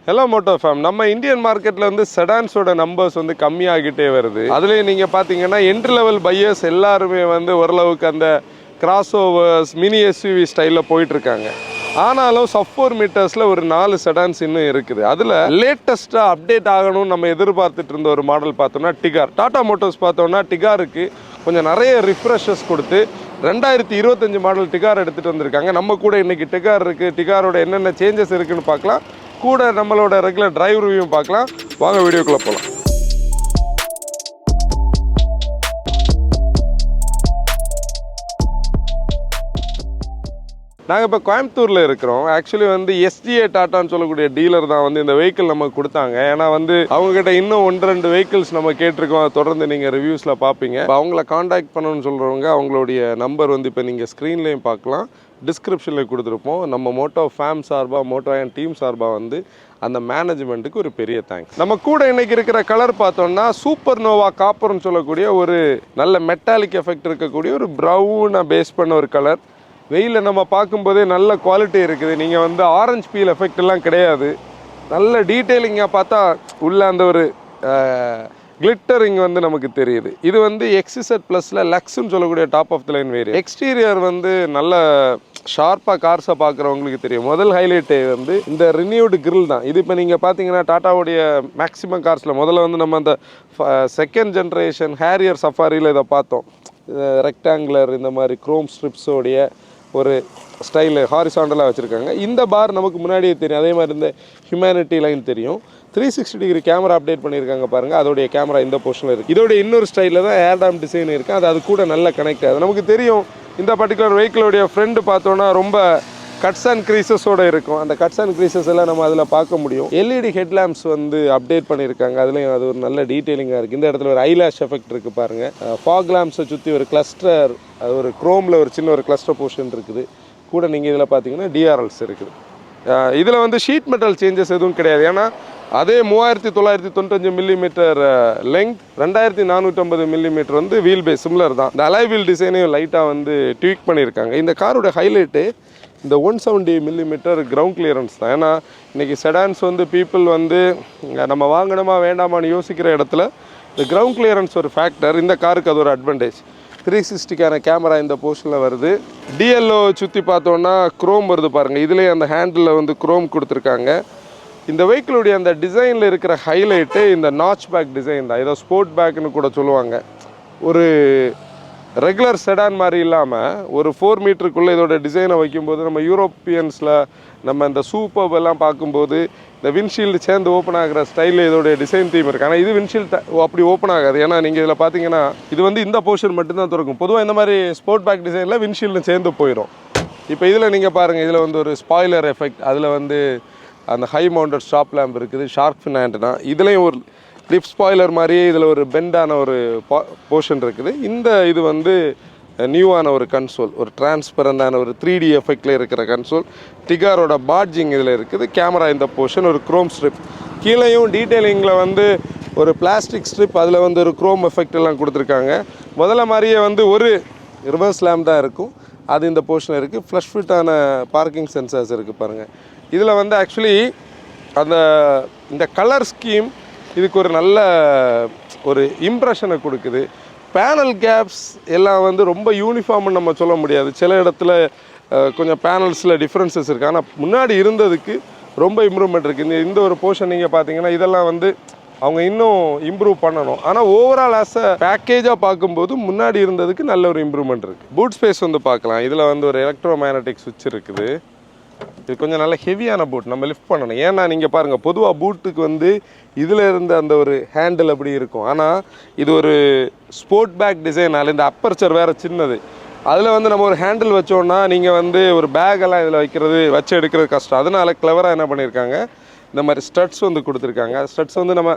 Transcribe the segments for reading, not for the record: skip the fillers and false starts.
Hello motor fam. நம்ம Indian மார்க்கெட்டில் வந்து செடான்ஸோட நம்பர்ஸ் வந்து கம்மியாகிட்டே வருது. அதுலேயே நீங்கள் பார்த்தீங்கன்னா என்ட்ரி லெவல் பையர்ஸ் எல்லாருமே வந்து ஓரளவுக்கு அந்த கிராஸ் ஓவர்ஸ் மினி எஸ்யூவி ஸ்டைலில் போயிட்டுருக்காங்க. ஆனாலும் சப் 4 மீட்டர்ஸில் ஒரு 4 செடான்ஸ் இன்னும் இருக்குது. அதில் லேட்டஸ்ட்டாக அப்டேட் ஆகணும்னு நம்ம எதிர்பார்த்துட்டு இருந்த ஒரு மாடல் பார்த்தோம்னா டிகார். டாடா மோட்டர்ஸ் பார்த்தோம்னா டிகாருக்கு கொஞ்சம் நிறைய ரிஃப்ரெஷஸ் கொடுத்து 2025 மாடல் டிகார் எடுத்துகிட்டு வந்திருக்காங்க. நம்ம கூட இன்றைக்கி டிகார் இருக்குது, டிகாரோட என்னென்ன சேஞ்சஸ் இருக்குதுன்னு பார்க்கலாம். கூட நம்மளோட ரெகுலர் டிரைவ் ரிவ்யூ பார்க்கலாம். வாங்க வீடியோக்குள்ளே போகலாம். நாங்கள் இப்போ கோயம்புத்தூரில் இருக்கிறோம். ஆக்சுவலி வந்து எஸ்டிஏ டாட்டான்னு சொல்லக்கூடிய டீலர் தான் வந்து இந்த வெஹிக்கிள் நமக்கு கொடுத்தாங்க. ஏன்னா வந்து அவங்ககிட்ட இன்னும் 1-2 வெஹிக்கிள்ஸ் நம்ம கேட்டிருக்கோம். அதை தொடர்ந்து நீங்கள் ரிவ்யூஸில் பார்ப்பீங்க. இப்போ அவங்கள காண்டாக்ட் பண்ணணும்னு சொல்கிறவங்க அவங்களுடைய நம்பர் வந்து இப்போ நீங்கள் ஸ்க்ரீன்லேயும் பார்க்கலாம், டிஸ்கிரிப்ஷனில் கொடுத்துருப்போம். நம்ம மோட்டோ ஃபேம் சார்பாக, மோட்டோ அண்ட் டீம் சார்பாக வந்து அந்த மேனேஜ்மெண்ட்டுக்கு ஒரு பெரிய தேங்க்ஸ். நம்ம கூட இன்றைக்கி இருக்கிற கலர் பார்த்தோம்னா சூப்பர் நோவா காப்பர்னு சொல்லக்கூடிய ஒரு நல்ல மெட்டாலிக் எஃபெக்ட் இருக்கக்கூடிய ஒரு ப்ரௌனை பேஸ் பண்ண ஒரு கலர். வெயிலில் நம்ம பார்க்கும்போதே நல்ல குவாலிட்டி இருக்குது. நீங்கள் வந்து ஆரஞ்சு பீல் எஃபெக்ட் எல்லாம் கிடையாது. நல்ல டீட்டெயிலிங்காக பார்த்தா உள்ள அந்த ஒரு கிளிட்டரிங் வந்து நமக்கு தெரியுது. இது வந்து XZ ப்ளஸில் லக்ஸ்ன்னு சொல்லக்கூடிய top of the line variant. Exterior வந்து நல்ல ஷார்ப்பாக கார்ஸை பார்க்குறவங்களுக்கு தெரியும். முதல் ஹைலைட்டே வந்து இந்த ரினியூடு கிரில் தான். இது இப்போ நீங்கள் பார்த்தீங்கன்னா டாட்டாவுடைய மேக்ஸிமம் கார்ஸில் முதல்ல வந்து நம்ம அந்த செகண்ட் ஜென்ரேஷன் ஹேரியர் சஃபாரியில் இதை பார்த்தோம். ரெக்டாங்குலர் இந்த மாதிரி குரோம் ஸ்ட்ரிப்ஸோடைய ஒரு ஸ்டைலு ஹாரிசாண்டலாக வச்சுருக்காங்க. இந்த பார் நமக்கு முன்னாடியே தெரியும். அதே மாதிரி இந்த ஹியூமனிட்டி லைன் தெரியும். 360 டிகிரி கேமரா அப்டேட் பண்ணியிருக்காங்க பாருங்கள். அதோடைய கேமரா இந்த போர்ஷனில் இருக்குது. இதோடைய இன்னொரு ஸ்டைலில் தான் ஏர்டாம் டிசைன் இருக்குது. அது கூட நல்ல கனெக்ட் ஆகுது. நமக்கு தெரியும் இந்த பர்டிகுலர் வெஹிக்கிளோடைய ஃப்ரண்ட் பார்த்தோன்னா ரொம்ப கட்ஸ் அண்ட் க்ரீசஸோடு இருக்கும். அந்த கட்ஸ் அண்ட் க்ரீசஸ் எல்லாம் நம்ம அதில் பார்க்க முடியும். LED ஹெட்லாம்ப்ஸ் வந்து அப்டேட் பண்ணியிருக்காங்க. அதுலேயும் அது ஒரு நல்ல டீட்டெயிலிங்காக இருக்குது. இந்த இடத்துல ஒரு ஐலாஷ் எஃபெக்ட் இருக்குது பாருங்கள். ஃபாக் லேம்ப்ஸை சுற்றி ஒரு கிளஸ்டர், அது ஒரு குரோமில் ஒரு சின்ன ஒரு கிளஸ்டர் போர்ஷன் இருக்குது. கூட நீங்கள் இதில் பார்த்தீங்கன்னா DRLs இருக்குது. இதில் வந்து ஷீட் மெட்டல் சேஞ்சஸ் எதுவும் கிடையாது. ஏன்னா அதே 3995 மில்லிமீட்டர் லெங்க், 2450 மில்லிமீட்டர் வந்து வீல் பேஸ் சிம்லர் தான். இந்த அலாய் வீல் டிசைனையும் லைட்டாக வந்து ட்வீக் பண்ணியிருக்காங்க. இந்த காரோட ஹைலைட்டு இந்த 170 மில்லிமீட்டர் கிரவுண்ட் கிளியரன்ஸ் தான். ஏன்னா இன்றைக்கி செடான்ஸ் வந்து பீப்புள் வந்து நம்ம வாங்கணுமா வேண்டாமான்னு யோசிக்கிற இடத்துல இந்த கிரவுண்ட் கிளியரன்ஸ் ஒரு ஃபேக்டர். இந்த காருக்கு அது ஒரு அட்வான்டேஜ். 360க்கான கேமரா இந்த போர்ஷனில் வருது. DLO சுற்றி பார்த்தோன்னா குரோம் வருது பாருங்கள். இதுலேயே அந்த ஹேண்டிலில் வந்து குரோம் கொடுத்துருக்காங்க. இந்த வெஹிக்கிளுடைய அந்த டிசைனில் இருக்கிற ஹைலைட்டு இந்த நாச் பேக் டிசைன் தான். இதை ஸ்போர்ட் பேக்குன்னு கூட சொல்லுவாங்க. ஒரு ரெகுலர் செடான் மாதிரி இல்லாமல் ஒரு 4 மீட்டருக்குள்ளே இதோட டிசைனை வைக்கும்போது நம்ம யூரோப்பியன்ஸில் நம்ம இந்த சூப்பர் எல்லாம் பார்க்கும்போது இந்த விண்ட்ஷீல்டு சேர்ந்து ஓப்பன் ஆகிற ஸ்டைலில் இதோடைய டிசைன் தீம் இருக்குது. ஆனால் இது விண்ட்ஷீல்டு அப்படி ஓப்பன் ஆகாது. ஏன்னா நீங்கள் இதில் பார்த்தீங்கன்னா இது வந்து இந்த போர்ஷன் மட்டும்தான் திறக்கும். பொதுவாக இந்த மாதிரி ஸ்போர்ட் பேக் டிசைனில் விண்ட்ஷீல்டு சேர்ந்து போயிடும். இப்போ இதில் நீங்கள் பாருங்கள், இதில் வந்து ஒரு ஸ்பாய்லர் எஃபெக்ட், அதில் வந்து அந்த ஹை மவுண்டட் ஸ்டாப் லேம்ப் இருக்குது, ஷார்க் ஃபின் ஆண்டனா. இதுலேயும் ஒரு லிப் ஸ்பாய்லர் மாதிரியே இதில் ஒரு பெண்டான ஒரு போர்ஷன் இருக்குது. இந்த இது வந்து நியூவான ஒரு கன்சோல், ஒரு டிரான்ஸ்பரண்டான ஒரு 3D எஃபெக்டில் இருக்கிற கன்சோல். டிகாரோட பாட்ஜிங் இதில் இருக்குது. கேமரா இந்த போர்ஷன், ஒரு குரோம் ஸ்ட்ரிப். கீழேயும் டீட்டெயிலிங்கில் வந்து ஒரு பிளாஸ்டிக் ஸ்ட்ரிப், அதில் வந்து ஒரு குரோம் எஃபெக்ட் எல்லாம் கொடுத்துருக்காங்க. முதல்ல மாதிரியே வந்து ஒரு ரிவர்ஸ் லேம்ப் தான் இருக்கும். அது இந்த போர்ஷனில் இருக்குது. ஃப்ளஷ் ஃபிட்டான பார்க்கிங் சென்சர்ஸ் இருக்குது பாருங்கள். இதில் வந்து ஆக்சுவலி அந்த இந்த கலர் ஸ்கீம் இதுக்கு ஒரு நல்ல ஒரு இம்ப்ரெஷனை கொடுக்குது. பேனல் கேப்ஸ் எல்லாம் வந்து ரொம்ப யூனிஃபார்ம்னு நம்ம சொல்ல முடியாது. சில இடத்துல கொஞ்சம் பேனல்ஸில் டிஃப்ரென்சஸ் இருக்குது. ஆனால் முன்னாடி இருந்ததுக்கு ரொம்ப இம்ப்ரூவ்மெண்ட் இருக்குது. இந்த ஒரு போர்ஷன் நீங்கள் பார்த்தீங்கன்னா இதெல்லாம் வந்து அவங்க இன்னும் இம்ப்ரூவ் பண்ணணும். ஆனால் ஓவரால் ஆஸ் அ பேக்கேஜாக பார்க்கும்போது முன்னாடி இருந்ததுக்கு நல்ல ஒரு இம்ப்ரூவ்மெண்ட் இருக்குது. பூட் ஸ்பேஸ் வந்து பார்க்கலாம். இதில் வந்து ஒரு எலக்ட்ரோ மேக்னட்டிக் சுவிட்ச் இருக்குது. இது கொஞ்சம் நல்ல ஹெவியான பூட், நம்ம லிஃப்ட் பண்ணணும். ஏன்னா நீங்கள் பாருங்கள், பொதுவாக பூட்டுக்கு வந்து இதில் இருந்த அந்த ஒரு ஹேண்டில் அப்படி இருக்கும். ஆனால் இது ஒரு ஸ்போர்ட் பேக் டிசைனால் இந்த அப்பர்ச்சர் வேறு சின்னது. அதில் வந்து நம்ம ஒரு ஹேண்டில் வச்சோன்னா நீங்கள் வந்து ஒரு பேக்கெல்லாம் இதில் வச்சு எடுக்கிறது கஷ்டம். அதனால கிளவராக என்ன பண்ணியிருக்காங்க, இந்த மாதிரி ஸ்டட்ஸ் வந்து கொடுத்துருக்காங்க. ஸ்டட்ஸ் வந்து நம்ம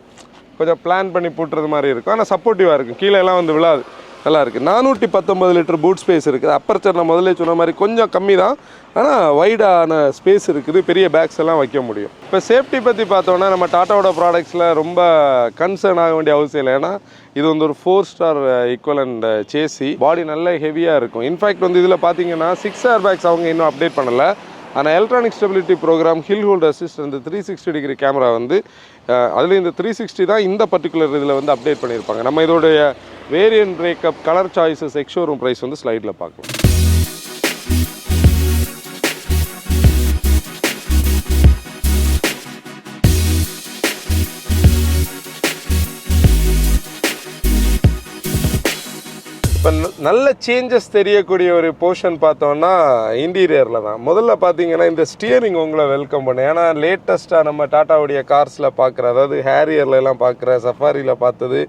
கொஞ்சம் பிளான் பண்ணி போட்டுறது மாதிரி இருக்கும். ஆனால் சப்போர்ட்டிவாக இருக்கும், கீழே எல்லாம் வந்து விழாது. நல்லா இருக்குது. 419 லிட்டர் பூட் ஸ்பேஸ் இருக்குது. அப்பர்ச்சர் நான் முதல்ல சொன்ன மாதிரி கொஞ்சம் கம்மி தான், ஆனால் வைடான ஸ்பேஸ் இருக்குது. பெரிய பேக்ஸ் எல்லாம் வைக்க முடியும். இப்போ சேஃப்டி பற்றி பார்த்தோன்னா நம்ம டாட்டாவோட ப்ராடக்ட்ஸில் ரொம்ப கன்சர்ன் ஆக வேண்டிய அவசியம் இல்லை. ஏன்னா இது வந்து ஒரு 4 ஸ்டார் ஈக்குவலண்ட் சேசி. பாடி நல்ல ஹெவியாக இருக்கும். இன்ஃபேக்ட் வந்து இதில் பார்த்தீங்கன்னா 6 ஏர் பேக்ஸ் அவங்க இன்னும் அப்டேட் பண்ணலை. ஆனால் electronic stability program, hill hold assist, இந்த 360 டிகிரி கேமரா வந்து அதில் இந்த 360 தான் இந்த பர்டிகுலர் இதில் வந்து அப்டேட் பண்ணியிருப்பாங்க. நம்ம இதோடைய variant breakup, colour choices, ex showroom price வந்து ஸ்லைடில் பார்க்கலாம். இப்போ நல்ல சேஞ்சஸ் தெரியக்கூடிய ஒரு போர்ஷன் பார்த்தோன்னா இன்டீரியரில் தான். முதல்ல பார்த்தீங்கன்னா இந்த ஸ்டியரிங் உங்களை வெல்கம் பண்ணு. ஏன்னா லேட்டஸ்ட்டாக நம்ம டாட்டாவுடைய கார்ஸில் பார்க்குற, அதாவது ஹேரியர்லாம் பார்க்குற, சஃபாரியில் பார்த்தது,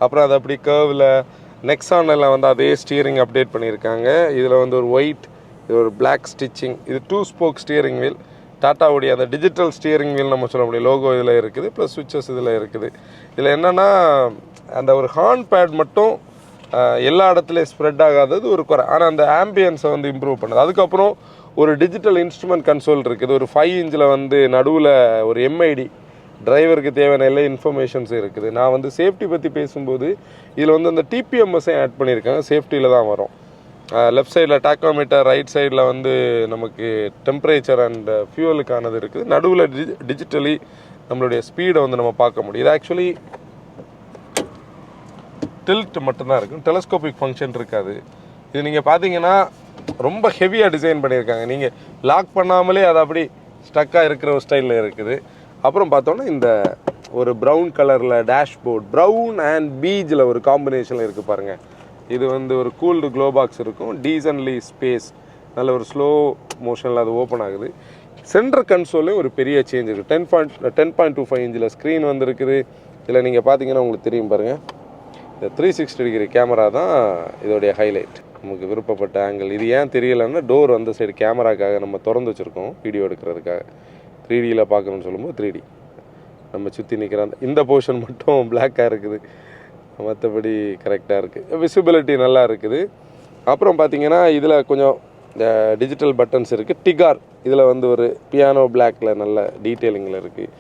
அப்புறம் அது அப்படி கர்வில் நெக்ஸானில் வந்து அதே ஸ்டியரிங் அப்டேட் பண்ணியிருக்காங்க. இதில் வந்து ஒரு ஒயிட், இது ஒரு பிளாக் ஸ்டிச்சிங், இது 2 ஸ்போக் ஸ்டியரிங் வீல். டாட்டாவுடைய அந்த டிஜிட்டல் ஸ்டியரிங் வீல் நம்ம சொல்ல முடியும், லோகோ இதில் இருக்குது, ப்ளஸ் சுவிச்சஸ் இதில் இருக்குது. இதில் என்னென்னா அந்த ஒரு ஹார்ன் பேட் மட்டும் எல்லா இடத்துலையும் ஸ்ப்ரெட் ஆகாதது ஒரு குறை. ஆனால் அந்த ஆம்பியன்ஸை வந்து இம்ப்ரூவ் பண்ணுது. அதுக்கப்புறம் ஒரு டிஜிட்டல் இன்ஸ்ட்ருமெண்ட் கன்சோல் இருக்குது. ஒரு 5 இன்ச்சில் வந்து நடுவில் ஒரு எம்ஐடி, டிரைவருக்கு தேவையான எல்லா இன்ஃபர்மேஷன்ஸும் இருக்குது. நான் வந்து சேஃப்டி பற்றி பேசும்போது இதில் வந்து அந்த டிபிஎம்எஸ்ஸையும் ஆட் பண்ணியிருக்காங்க. சேஃப்டியில் தான் வரும். லெஃப்ட் சைடில் டாக்கோமீட்டர், ரைட் சைடில் வந்து நமக்கு டெம்பரேச்சர் அண்ட் ஃபியூவலுக்கானது இருக்குது. நடுவில் டிஜிட்டலி நம்மளுடைய ஸ்பீடை வந்து நம்ம பார்க்க முடியும். இது ஆக்சுவலி டில்ட் மட்டும்தான் இருக்கும், டெலஸ்கோபிக் ஃபங்க்ஷன் இருக்காது. இது நீங்கள் பார்த்தீங்கன்னா ரொம்ப ஹெவியாக டிசைன் பண்ணியிருக்காங்க. நீங்கள் லாக் பண்ணாமலே அது அப்படி ஸ்டக்காக இருக்கிற ஒரு ஸ்டைலில் இருக்குது. அப்புறம் பார்த்தோன்னா இந்த ஒரு ப்ரௌன் கலரில் டேஷ்போர்ட், ப்ரௌன் அண்ட் பீஜில் ஒரு காம்பினேஷனில் இருக்குது பாருங்கள். இது வந்து ஒரு கூல்டு க்ளோ பாக்ஸ் இருக்கும், டீசன்ட்லி ஸ்பேஸ், நல்ல ஒரு ஸ்லோ மோஷனில் அது ஓப்பன் ஆகுது. சென்டர் கன்சோலையும் ஒரு பெரிய சேஞ்ச் இருக்குது. 10.25 இன்ச்சில் ஸ்க்ரீன் வந்துருக்குது. இதில் நீங்கள் பார்த்தீங்கன்னா உங்களுக்கு தெரியும் பாருங்கள், இந்த 360 டிகிரி கேமரா தான் இதோடைய ஹைலைட். நமக்கு விருப்பப்பட்ட ஆங்கிள். இது ஏன் தெரியலைன்னா டோர் அந்த சைடு கேமராக்காக நம்ம திறந்து வச்சுருக்கோம் வீடியோ எடுக்கிறதுக்காக. 3Dயில் பார்க்கணுன்னு சொல்லும்போது 3D. நம்ம சுற்றி நிற்கிற இந்த போர்ஷன் மட்டும் பிளாக்காக இருக்குது, மற்றபடி கரெக்டாக இருக்குது. விசிபிலிட்டி நல்லா இருக்குது. அப்புறம் பார்த்திங்கன்னா இதில் கொஞ்சம் டிஜிட்டல் பட்டன்ஸ் இருக்குது. டிகார் இதில் வந்து ஒரு பியானோ பிளாக்கில் நல்ல டீட்டெயிலிங்கில் இருக்குது.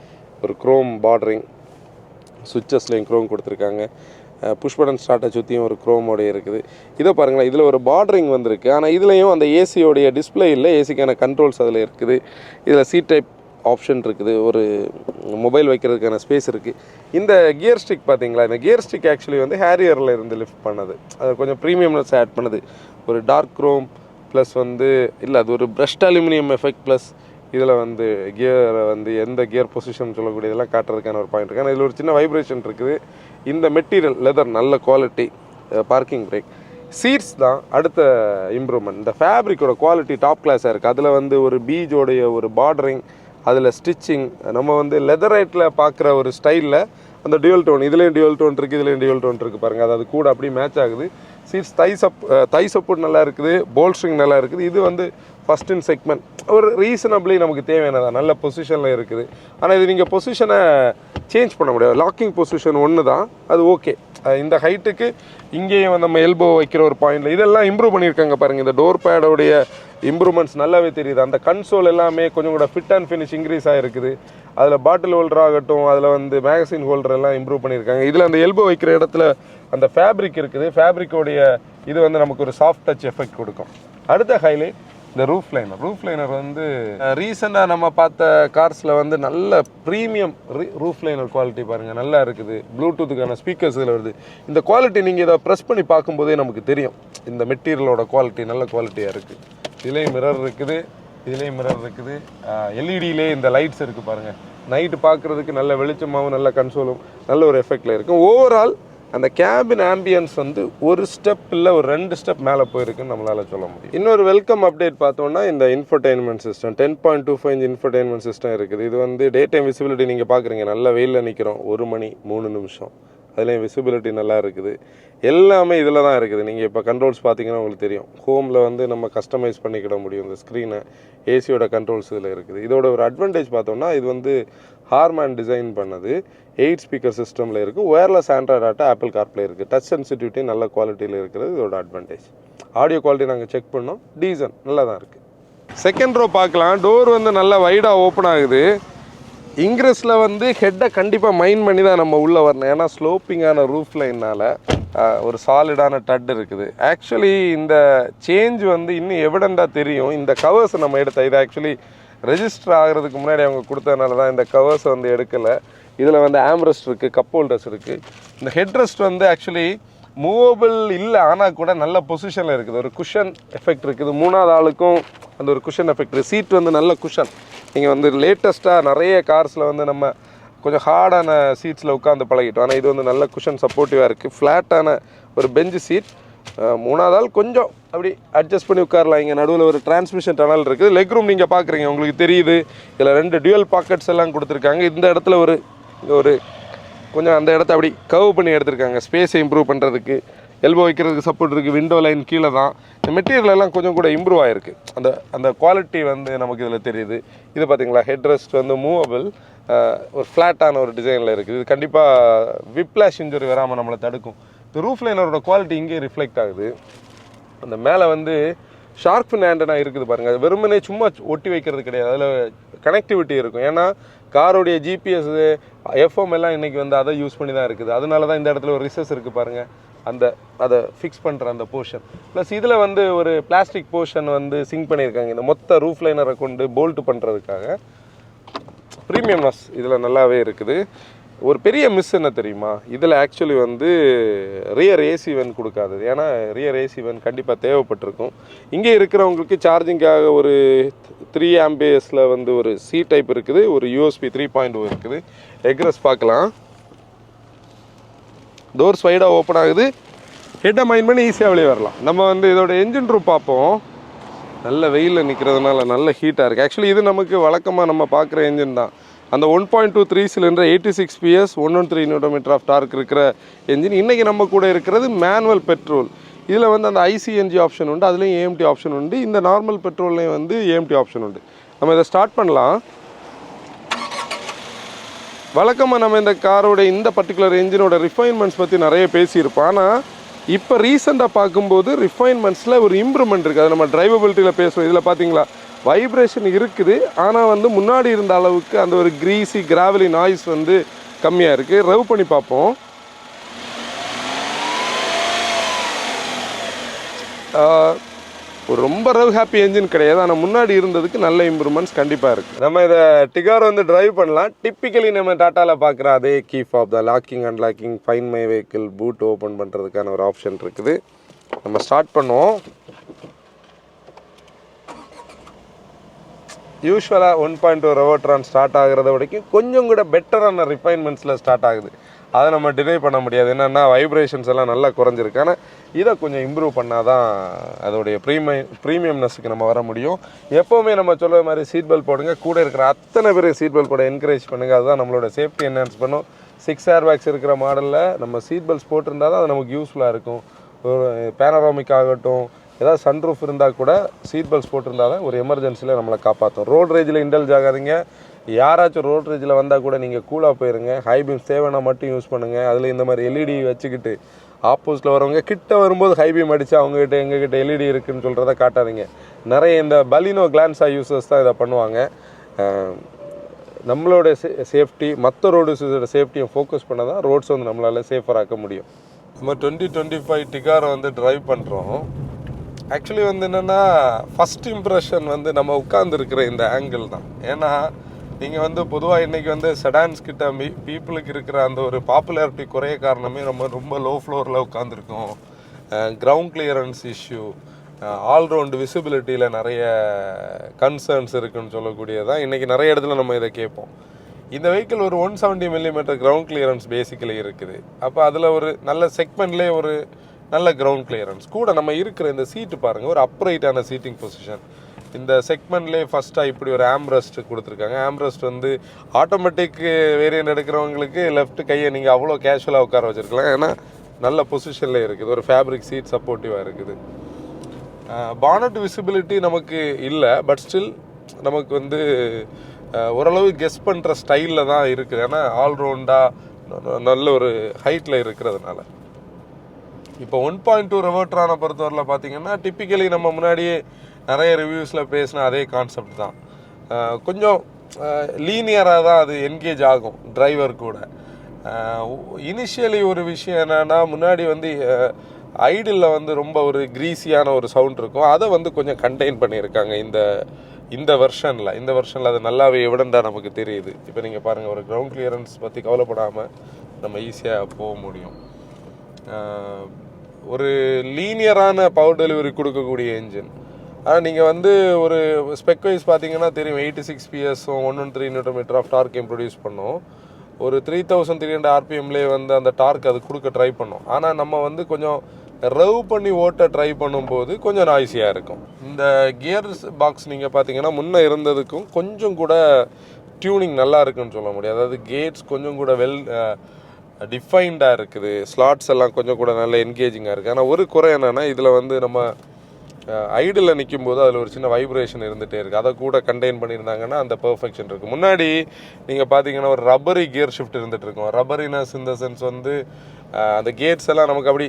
ஒரு க்ரோம் பார்டரிங், சுவிச்சஸ்லேயும் க்ரோம் கொடுத்துருக்காங்க. புஷ் பட்டன் ஸ்டார்ட்டை சுற்றியும் ஒரு க்ரோமோடைய இருக்குது. இதை பாருங்களேன், இதில் ஒரு பார்டரிங் வந்திருக்கு. ஆனால் இதுலேயும் அந்த ஏசியோடைய டிஸ்பிளே இல்லை, ஏசிக்கான கண்ட்ரோல்ஸ் அதில் இருக்குது. இதில் சி டைப் ஆப்ஷன் இருக்குது, ஒரு மொபைல் வைக்கிறதுக்கான ஸ்பேஸ் இருக்குது. இந்த கியர் ஸ்டிக் பார்த்தீங்களா, இந்த கியர் ஸ்டிக் ஆக்சுவலி வந்து ஹேரியரில் இருந்து லிஃப்ட் பண்ணது, அது கொஞ்சம் ப்ரீமியம்னஸ் ஆட் பண்ணுது. ஒரு டார்க் க்ரோம் ப்ளஸ் வந்து இல்லை, அது ஒரு ப்ரஷ்ட் அலுமினியம் எஃபெக்ட் ப்ளஸ் இதில் வந்து கியரை வந்து எந்த கியர் பொசிஷன் சொல்லக்கூடியதெல்லாம் காட்டுறதுக்கான ஒரு பாயிண்ட் இருக்குது. ஆனால் இதில் ஒரு சின்ன வைப்ரேஷன் இருக்குது. இந்த மெட்டீரியல் லெதர் நல்ல குவாலிட்டி. பார்க்கிங் பிரேக், சீட்ஸ் தான் அடுத்த இம்ப்ரூவ்மெண்ட். இந்த ஃபேப்ரிக்கோட குவாலிட்டி டாப் கிளாஸாக இருக்குது. அதில் வந்து ஒரு பீஜோடைய ஒரு பார்டரிங், அதில் ஸ்டிச்சிங், நம்ம வந்து லெதரைட்டில் பார்க்குற ஒரு ஸ்டைலில் அந்த டியூவல் டோன், இதுலேயும் டியூவல் டோன் இருக்குது, இதுலேயும் டியூவல் டோன் இருக்குது பாருங்கள். அது கூட அப்படியே மேட்ச் ஆகுது. சீட்ஸ் தை சப்போர்ட் நல்லா இருக்குது, போல்ஸ்ட்ரிங் நல்லா இருக்குது. இது வந்து ஃபஸ்ட் இன் செக்மெண்ட், ஒரு ரீசனபிளி நமக்கு தேவையானதான், நல்ல பொசிஷனில் இருக்குது. ஆனால் இது நீங்கள் பொசிஷனை சேஞ்ச் பண்ண முடியாது. லாக்கிங் பொசிஷன் ஒன்று தான், அது ஓகே. இந்த ஹைட்டுக்கு இங்கேயும் நம்ம எல்போ வைக்கிற ஒரு பாயிண்டில் இதெல்லாம் இம்ப்ரூவ் பண்ணியிருக்காங்க பாருங்கள். இந்த டோர் பேடோடைய இம்ப்ரூவ்மெண்ட்ஸ் நல்லாவே தெரியுது. அந்த கன்சோல் எல்லாமே கொஞ்சம் கூட ஃபிட் அண்ட் ஃபினிஷ் இன்க்ரீஸ் ஆகிருக்குது. அதில் பாட்டில் ஹோல்டர் ஆகட்டும், அதில் வந்து மேகசின் ஹோல்டர் எல்லாம் இம்ப்ரூவ் பண்ணியிருக்காங்க. இதில் அந்த எல்போ வைக்கிற இடத்துல அந்த ஃபேப்ரிக் இருக்குது. ஃபேப்ரிக்கோடைய இது வந்து நமக்கு ஒரு சாஃப்ட் டச் எஃபெக்ட் கொடுக்கும். அடுத்த ஹைலைட் இந்த ரூஃப் லைனர் வந்து ரீசெண்டாக நம்ம பார்த்த கார்ஸில் வந்து நல்ல ப்ரீமியம் ரூஃப் லைனர் குவாலிட்டி பாருங்கள், நல்லா இருக்குது. ப்ளூடூத்துக்கான ஸ்பீக்கர்ஸ் இதில் வருது. இந்த குவாலிட்டி நீங்கள் இதை ப்ரெஸ் பண்ணி பார்க்கும்போதே நமக்கு தெரியும் இந்த மெட்டீரியலோட குவாலிட்டி நல்ல குவாலிட்டியாக இருக்குது. இதுலேயும் மிரர் இருக்குது, இதுலேயும் மிரர் இருக்குது. எல்இடியிலே இந்த லைட்ஸ் இருக்குது பாருங்கள். நைட்டு பார்க்குறதுக்கு நல்ல வெளிச்சமாகவும் நல்ல கன்சோலும் நல்ல ஒரு எஃபெக்டில் இருக்கும். ஓவரால் அந்த கேபின் ஆம்பியன்ஸ் வந்து ஒரு ஸ்டெப் இல்லை, ஒரு 2 ஸ்டெப் மேலே போயிருக்குன்னு நம்மளால் சொல்ல முடியும். இன்னொரு வெல்கம் அப்டேட் பார்த்தோன்னா இந்த infotainment system 10.25 inch infotainment system இருக்குது. இது வந்து டே டைம் விசிபிலிட்டி நீங்கள் பார்க்குறீங்க, நல்ல வெயிலில் நிற்கிறோம், 1 மணி 3 நிமிஷம், அதுலேயும் விசிபிலிட்டி நல்லா இருக்குது. எல்லாமே இதில் தான் இருக்குது. நீங்கள் இப்போ கண்ட்ரோல்ஸ் பார்த்தீங்கன்னா உங்களுக்கு தெரியும். ஹோமில் வந்து நம்ம கஸ்டமைஸ் பண்ணிக்கிட முடியும் இந்த ஸ்க்ரீனை. ஏசியோட கண்ட்ரோல்ஸ் இதில் இருக்குது. இதோட ஒரு அட்வான்டேஜ் பார்த்தோம்னா இது வந்து ஹார்மேன் டிசைன் பண்ணது, 8 ஸ்பீக்கர் சிஸ்டமில் இருக்குது. Wireless Android auto, apple CarPlay இருக்குது. டச் சென்சிட்டிவிட்டி நல்ல குவாலிட்டியில் இருக்கிறது இதோட அட்வான்டேஜ். ஆடியோ குவாலிட்டி நாங்கள் செக் பண்ணோம், டீசன்ட் நல்லா தான் இருக்குது. செகண்ட் ரோ பார்க்கலாம். டோர் வந்து நல்லா வைடாக ஓப்பன் ஆகுது. இங்கிரஸில் வந்து ஹெட்டை கண்டிப்பாக மைண்ட் பண்ணி தான் நம்ம உள்ளே வரணும். ஏன்னா ஸ்லோப்பிங்கான ரூஃப் லைனால் ஒரு சாலிடான டட் இருக்குது. ஆக்சுவலி இந்த சேஞ்ச் வந்து இன்னும் எவிடெண்ட்டாக தெரியும். இந்த கவர்ஸை நம்ம எடுத்த இது ஆக்சுவலி ரெஜிஸ்டர் ஆகிறதுக்கு முன்னாடி அவங்க கொடுத்ததுனால தான் இந்த கவர்ஸை வந்து எடுக்கலை. இதில் வந்து ஆம்ரெஸ்ட் இருக்குது, கப் ஹோல்டர்ஸ் இருக்குது. இந்த ஹெட் ரெஸ்ட் வந்து ஆக்சுவலி மூவபிள் இல்லை, ஆனால் கூட நல்ல பொசிஷனில் இருக்குது. ஒரு குஷன் எஃபெக்ட் இருக்குது. மூணாவது ஆளுக்கும் அந்த ஒரு குஷன் எஃபெக்ட் இருக்குது. சீட் வந்து நல்ல குஷன். நீங்கள் வந்து லேட்டஸ்ட்டாக நிறைய கார்ஸில் வந்து நம்ம கொஞ்சம் ஹார்டான சீட்ஸில் உட்காந்து பழகிட்டோம். ஆனால் இது வந்து நல்ல குஷன் சப்போர்ட்டிவாக இருக்குது. ஃப்ளாட்டான ஒரு பெஞ்சு சீட். மூணாவது ஆள் கொஞ்சம் அப்படி அட்ஜஸ்ட் பண்ணி உட்காரலாம். இங்கே நடுவில் ஒரு டிரான்ஸ்மிஷன் டனல் இருக்குது. லெக் ரூம் நீங்கள் பார்க்குறீங்க, உங்களுக்கு தெரியுது. இதில் 2 டியூவல் பாக்கெட்ஸ் எல்லாம் கொடுத்துருக்காங்க. இந்த இடத்துல ஒரு கொஞ்சம் அந்த இடத்த அப்படி கர்வ் பண்ணி எடுத்திருக்காங்க ஸ்பேஸை இம்ப்ரூவ் பண்ணுறதுக்கு. எல்போ வைக்கிறதுக்கு சப்போர்ட் இருக்குது. விண்டோ லைன் கீழே தான். இந்த மெட்டீரியல் எல்லாம் கொஞ்சம் கூட இம்ப்ரூவ் ஆகிருக்கு. அந்த குவாலிட்டி வந்து நமக்கு இதில் தெரியுது. இது பார்த்திங்களா, ஹெட் ரெஸ்ட் வந்து மூவபிள், ஒரு ஃப்ளாட்டான ஒரு டிசைனில் இருக்குது. இது கண்டிப்பாக விப்ளாஷ் இன்ஜுரி வராமல் நம்மளை தடுக்கும். இந்த ரூஃப் லைனரோட குவாலிட்டி இங்கே ரிஃப்ளெக்ட் ஆகுது. அந்த மேலே வந்து ஷார்க் ஃபின் ஆண்டனா இருக்குது பாருங்கள். அது வெறுமனே சும்மா ஒட்டி வைக்கிறது கிடையாது. அதில் கனெக்டிவிட்டி இருக்கும். ஏன்னா காரோடைய ஜிபிஎஸ் எஃப்எம் எல்லாம் இன்றைக்கி வந்து அதை யூஸ் பண்ணி தான் இருக்குது. அதனால தான் இந்த இடத்துல ஒரு ரிசஸ் இருக்குது பாருங்கள். அதை ஃபிக்ஸ் பண்ணுற அந்த போர்ஷன். ப்ளஸ் இதில் வந்து ஒரு பிளாஸ்டிக் போர்ஷன் வந்து சிங்க் பண்ணியிருக்காங்க. இந்த மொத்த ரூஃப் லைனரை கொண்டு போல்ட் பண்ணுறதுக்காக. ப்ரீமியம்னஸ் இதில் நல்லாவே இருக்குது. ஒரு பெரிய மிஸ் என்ன தெரியுமா, இதில் ஆக்சுவலி வந்து ரியர் ஏசி வென் கொடுக்காது. ஏன்னா ரியர் ஏசி வென் கண்டிப்பாக தேவைப்பட்டிருக்கும். இங்கே இருக்கிறவங்களுக்கு சார்ஜிங்காக ஒரு 3 ஆம்பியர்ஸில் வந்து ஒரு சி டைப் இருக்குது, ஒரு யூஎஸ்பி 3.0 இருக்குது. எக்ரெஸ் பார்க்கலாம். டோர்ஸ் வைடாக ஓப்பன் ஆகுது. ஹெட்டை மைண்ட் பண்ணி ஈஸியாக வெளியே வரலாம். நம்ம வந்து இதோட என்ஜின் ரூம் பார்ப்போம். நல்ல வெயிலில் நிற்கிறதுனால நல்ல ஹீட்டாக இருக்குது. ஆக்சுவலி இது நமக்கு வழக்கமாக நம்ம பார்க்குற என்ஜின் தான். அந்த 1.23 cylinder 86 PS 113 Nm of torque இருக்கிற என்ஜின். இன்றைக்கி நம்ம கூட இருக்கிறது மேனுவல் பெட்ரோல். இதில் வந்து அந்த ஐசிஎன்ஜி ஆப்ஷன் உண்டு, அதுலேயும் ஏஎம்டி ஆப்ஷன் உண்டு. இந்த நார்மல் பெட்ரோல்லையும் வந்து ஏஎம்டி ஆப்ஷன் உண்டு. நம்ம இதை ஸ்டார்ட் பண்ணலாம். வழக்கமாக நம்ம இந்த காரோட இந்த பர்டிகுலர் என்ஜினோட ரிஃபைன்மெண்ட்ஸ் பற்றி நிறைய பேசியிருப்போம். ஆனால் இப்போ ரீசெண்டாக பார்க்கும்போது ரிஃபைன்மெண்ட்ஸில் ஒரு இம்ப்ரூவ்மெண்ட் இருக்குது. அது நம்ம டிரைவபிலிட்டியில் பேசுவோம். இதில் பார்த்தீங்களா, வைப்ரேஷன் இருக்குது. ஆனால் வந்து முன்னாடி இருந்த அளவுக்கு அந்த ஒரு கிரீஸி கிராவலி நாய்ஸ் வந்து கம்மியாக இருக்குது. ரவ் பண்ணி பார்ப்போம். ஒரு ரொம்ப ரவ் ஹாப்பி என்ஜின் கிடையாது, ஆனால் முன்னாடி இருந்ததுக்கு நல்ல இம்ப்ரூவ்மெண்ட்ஸ் கண்டிப்பாக இருக்குது. நம்ம இதை டிகார் வந்து டிரைவ் பண்ணலாம். டிப்பிக்கலி நம்ம டாட்டாவில் பார்க்குற அதே கீ ஃபாப் தான். Locking unlocking, find my vehicle, boot open பண்ணுறதுக்கான ஒரு ஆப்ஷன் இருக்குது. நம்ம ஸ்டார்ட் பண்ணுவோம். யூஸ்வலாக 1.2 ரெவோட்ரான் ஸ்டார்ட் ஆகிறத வரைக்கும் கொஞ்சம் கூட பெட்டரான ரிஃபைன்மெண்ட்ஸில் ஸ்டார்ட் ஆகுது. அதை நம்ம டினை பண்ண முடியாது. என்னென்னா வைப்ரேஷன்ஸ் எல்லாம் நல்லா குறைஞ்சிருக்கு. ஆனால் இதை கொஞ்சம் இம்ப்ரூவ் பண்ணால் தான் அதோடைய ப்ரீமியம்னஸுக்கு நம்ம வர முடியும். எப்போவுமே நம்ம சொல்கிற மாதிரி சீட் பெல்ட் போடுங்க. கூட இருக்கிற அத்தனை பேர் சீட் பெல்ட் போட என்கரேஜ் பண்ணுங்கள். அதுதான் நம்மளோட சேஃப்டி என்ஹான்ஸ் பண்ணும். 6 ஏர் பேக்ஸ் இருக்கிற மாடலில் நம்ம சீட் பெல்ட்ஸ் போட்டிருந்தால் தான் அது நமக்கு யூஸ்ஃபுல்லாக இருக்கும். ஒரு பேனராமிக் ஆகட்டும், ஏதாவது சன்ரூஃப் இருந்தால் கூட சீட் பெல்ட்ஸ் போட்டிருந்தால் தான் ஒரு எமர்ஜென்சியில் நம்மளை காப்பாற்றும். ரோட் ரேஜில் இண்டல்ஜ் ஆகாதீங்க. யாராச்சும் ரோட் ரேஜில் வந்தால் கூட நீங்கள் கூலாக போயிருங்க. ஹை பீம்ஸ் தேவைன்னா மட்டும் யூஸ் பண்ணுங்கள். அதில் இந்த மாதிரி எல்இடி வச்சுக்கிட்டு ஆப்போசிட்டில் வரவங்க கிட்ட வரும்போது ஹை பீம் அடித்து அவங்ககிட்ட எங்ககிட்ட எல்இடி இருக்குதுன்னு சொல்கிறத காட்டாதீங்க. நிறைய இந்த பலினோ கிளான்ஸா யூசர்ஸ் தான் இதை பண்ணுவாங்க. நம்மளோட சேஃப்டி, மற்ற ரோடு யூசரோட சேஃப்டியை ஃபோக்கஸ் பண்ண தான் ரோட்ஸ் வந்து நம்மளால் சேஃபராக ஆக்க முடியும். நம்ம 2025 டிகாரை வந்து டிரைவ் பண்ணுறோம். ஆக்சுவலி வந்து என்னென்னா, ஃபஸ்ட் இம்ப்ரெஷன் வந்து நம்ம உட்காந்துருக்கிற இந்த ஆங்கிள் தான். ஏன்னா நீங்கள் வந்து பொதுவாக இன்றைக்கி வந்து செடான்ஸ் கிட்ட பீப்புளுக்கு இருக்கிற அந்த ஒரு பாப்புலாரிட்டி குறைய காரணமே ரொம்ப லோ ஃப்ளோரில் உட்காந்துருக்கோம். கிரவுண்ட் கிளியரன்ஸ் இஷ்யூ, ஆல்ரவுண்ட் விசிபிலிட்டியில் நிறைய கன்சர்ன்ஸ் இருக்குதுன்னு சொல்லக்கூடியதான் இன்றைக்கி நிறைய இடத்துல நம்ம இதை கேட்போம். இந்த வெஹிக்கிள் ஒரு 170 mm கிரவுண்ட் கிளியரன்ஸ் பேசிக்கலி இருக்குது. அப்போ அதில் ஒரு நல்ல செக்மெண்ட்லேயே ஒரு நல்ல கிரவுண்ட் கிளியரன்ஸ் கூட. நம்ம இருக்கிற இந்த சீட்டு பாருங்கள், ஒரு அப்ரைட்டான சீட்டிங் பொசிஷன். இந்த செக்மெண்ட்லேயே ஃபஸ்ட்டாக இப்படி ஒரு ஆம்ரெஸ்ட் கொடுத்துருக்காங்க. ஆம்ரெஸ்ட் வந்து ஆட்டோமேட்டிக் வேரியன்ட் எடுக்கிறவங்களுக்கு லெஃப்ட் கையை நீங்கள் அவ்வளோ கேஷுவலாக உட்கார வச்சுருக்கலாம். ஏன்னா நல்ல பொசிஷனில் இருக்குது. ஒரு ஃபேப்ரிக் சீட் சப்போர்ட்டிவாக இருக்குது. பானட் விசிபிலிட்டி நமக்கு இல்லை, பட் ஸ்டில் நமக்கு வந்து ஓரளவு கெஸ் பண்ணுற ஸ்டைலில் தான் இருக்குது. ஏன்னா ஆல்ரவுண்டாக நல்ல ஒரு ஹைட்டில் இருக்கிறதுனால. இப்போ 1.2 ரெவோட்ரானை பொறுத்தவரையில் பார்த்தீங்கன்னா, டிப்பிக்கலி நம்ம முன்னாடியே நிறைய ரிவ்யூஸில் பேசின அதே கான்செப்ட் தான். கொஞ்சம் லீனியராக தான் அது என்கேஜ் ஆகும் டிரைவர் கூட. இனிஷியலி ஒரு விஷயம் என்னென்னா முன்னாடி வந்து ஐடில் வந்து ரொம்ப ஒரு க்ரீஸியான ஒரு சவுண்ட் இருக்கும், அதை வந்து கொஞ்சம் கண்டெயின் பண்ணியிருக்காங்க இந்த வெர்ஷனில் அது நல்லாவே எவிடெண்டாக நமக்கு தெரியுது. இப்போ நீங்கள் பாருங்கள், ஒரு கிரவுண்ட் கிளியரன்ஸ் பற்றி கவலைப்படாமல் நம்ம ஈஸியாக போக முடியும். ஒரு லீனியரான பவர் டெலிவரி கொடுக்கக்கூடிய என்ஜின். ஆனால் நீங்கள் வந்து ஒரு ஸ்பெக் வைஸ் பார்த்தீங்கன்னா தெரியும், 86 PS-உம் 113 Nm ஆஃப் டார்க்கையும் ப்ரொடியூஸ் பண்ணோம். ஒரு 3300 RPMலேயே வந்து அந்த டார்க் அது கொடுக்க ட்ரை பண்ணோம். ஆனால் நம்ம வந்து கொஞ்சம் ரவ் பண்ணி ஓட்ட ட்ரை பண்ணும்போது கொஞ்சம் நாய்ஸியாக இருக்கும். இந்த கியர் பாக்ஸ் நீங்கள் பார்த்தீங்கன்னா முன்னே இருந்ததுக்கும் கொஞ்சம் கூட டியூனிங் நல்லா இருக்குன்னு சொல்ல முடியாது. அதாவது கேட்ஸ் கொஞ்சம் கூட டிஃபைன்டாக இருக்குது, ஸ்லாட்ஸ் எல்லாம் கொஞ்சம் கூட நல்ல என்கேஜிங்காக இருக்குது. ஆனால் ஒரு குறை என்னென்னா இதில் வந்து நம்ம ஐடில் நிற்கும் போது அதில் ஒரு சின்ன வைப்ரேஷன் இருந்துகிட்டே இருக்குது. அதை கூட கண்டெயின் பண்ணியிருந்தாங்கன்னா அந்த பெர்ஃபெக்ஷன் இருக்குது. முன்னாடி நீங்கள் பார்த்தீங்கன்னா ஒரு ரப்பரி கியர் ஷிஃப்ட் இருந்துகிட்டு இருக்கும். ரப்பரினஸ் இந்த சென்ஸ் வந்து அந்த கேட்ஸ் எல்லாம் நமக்கு அப்படி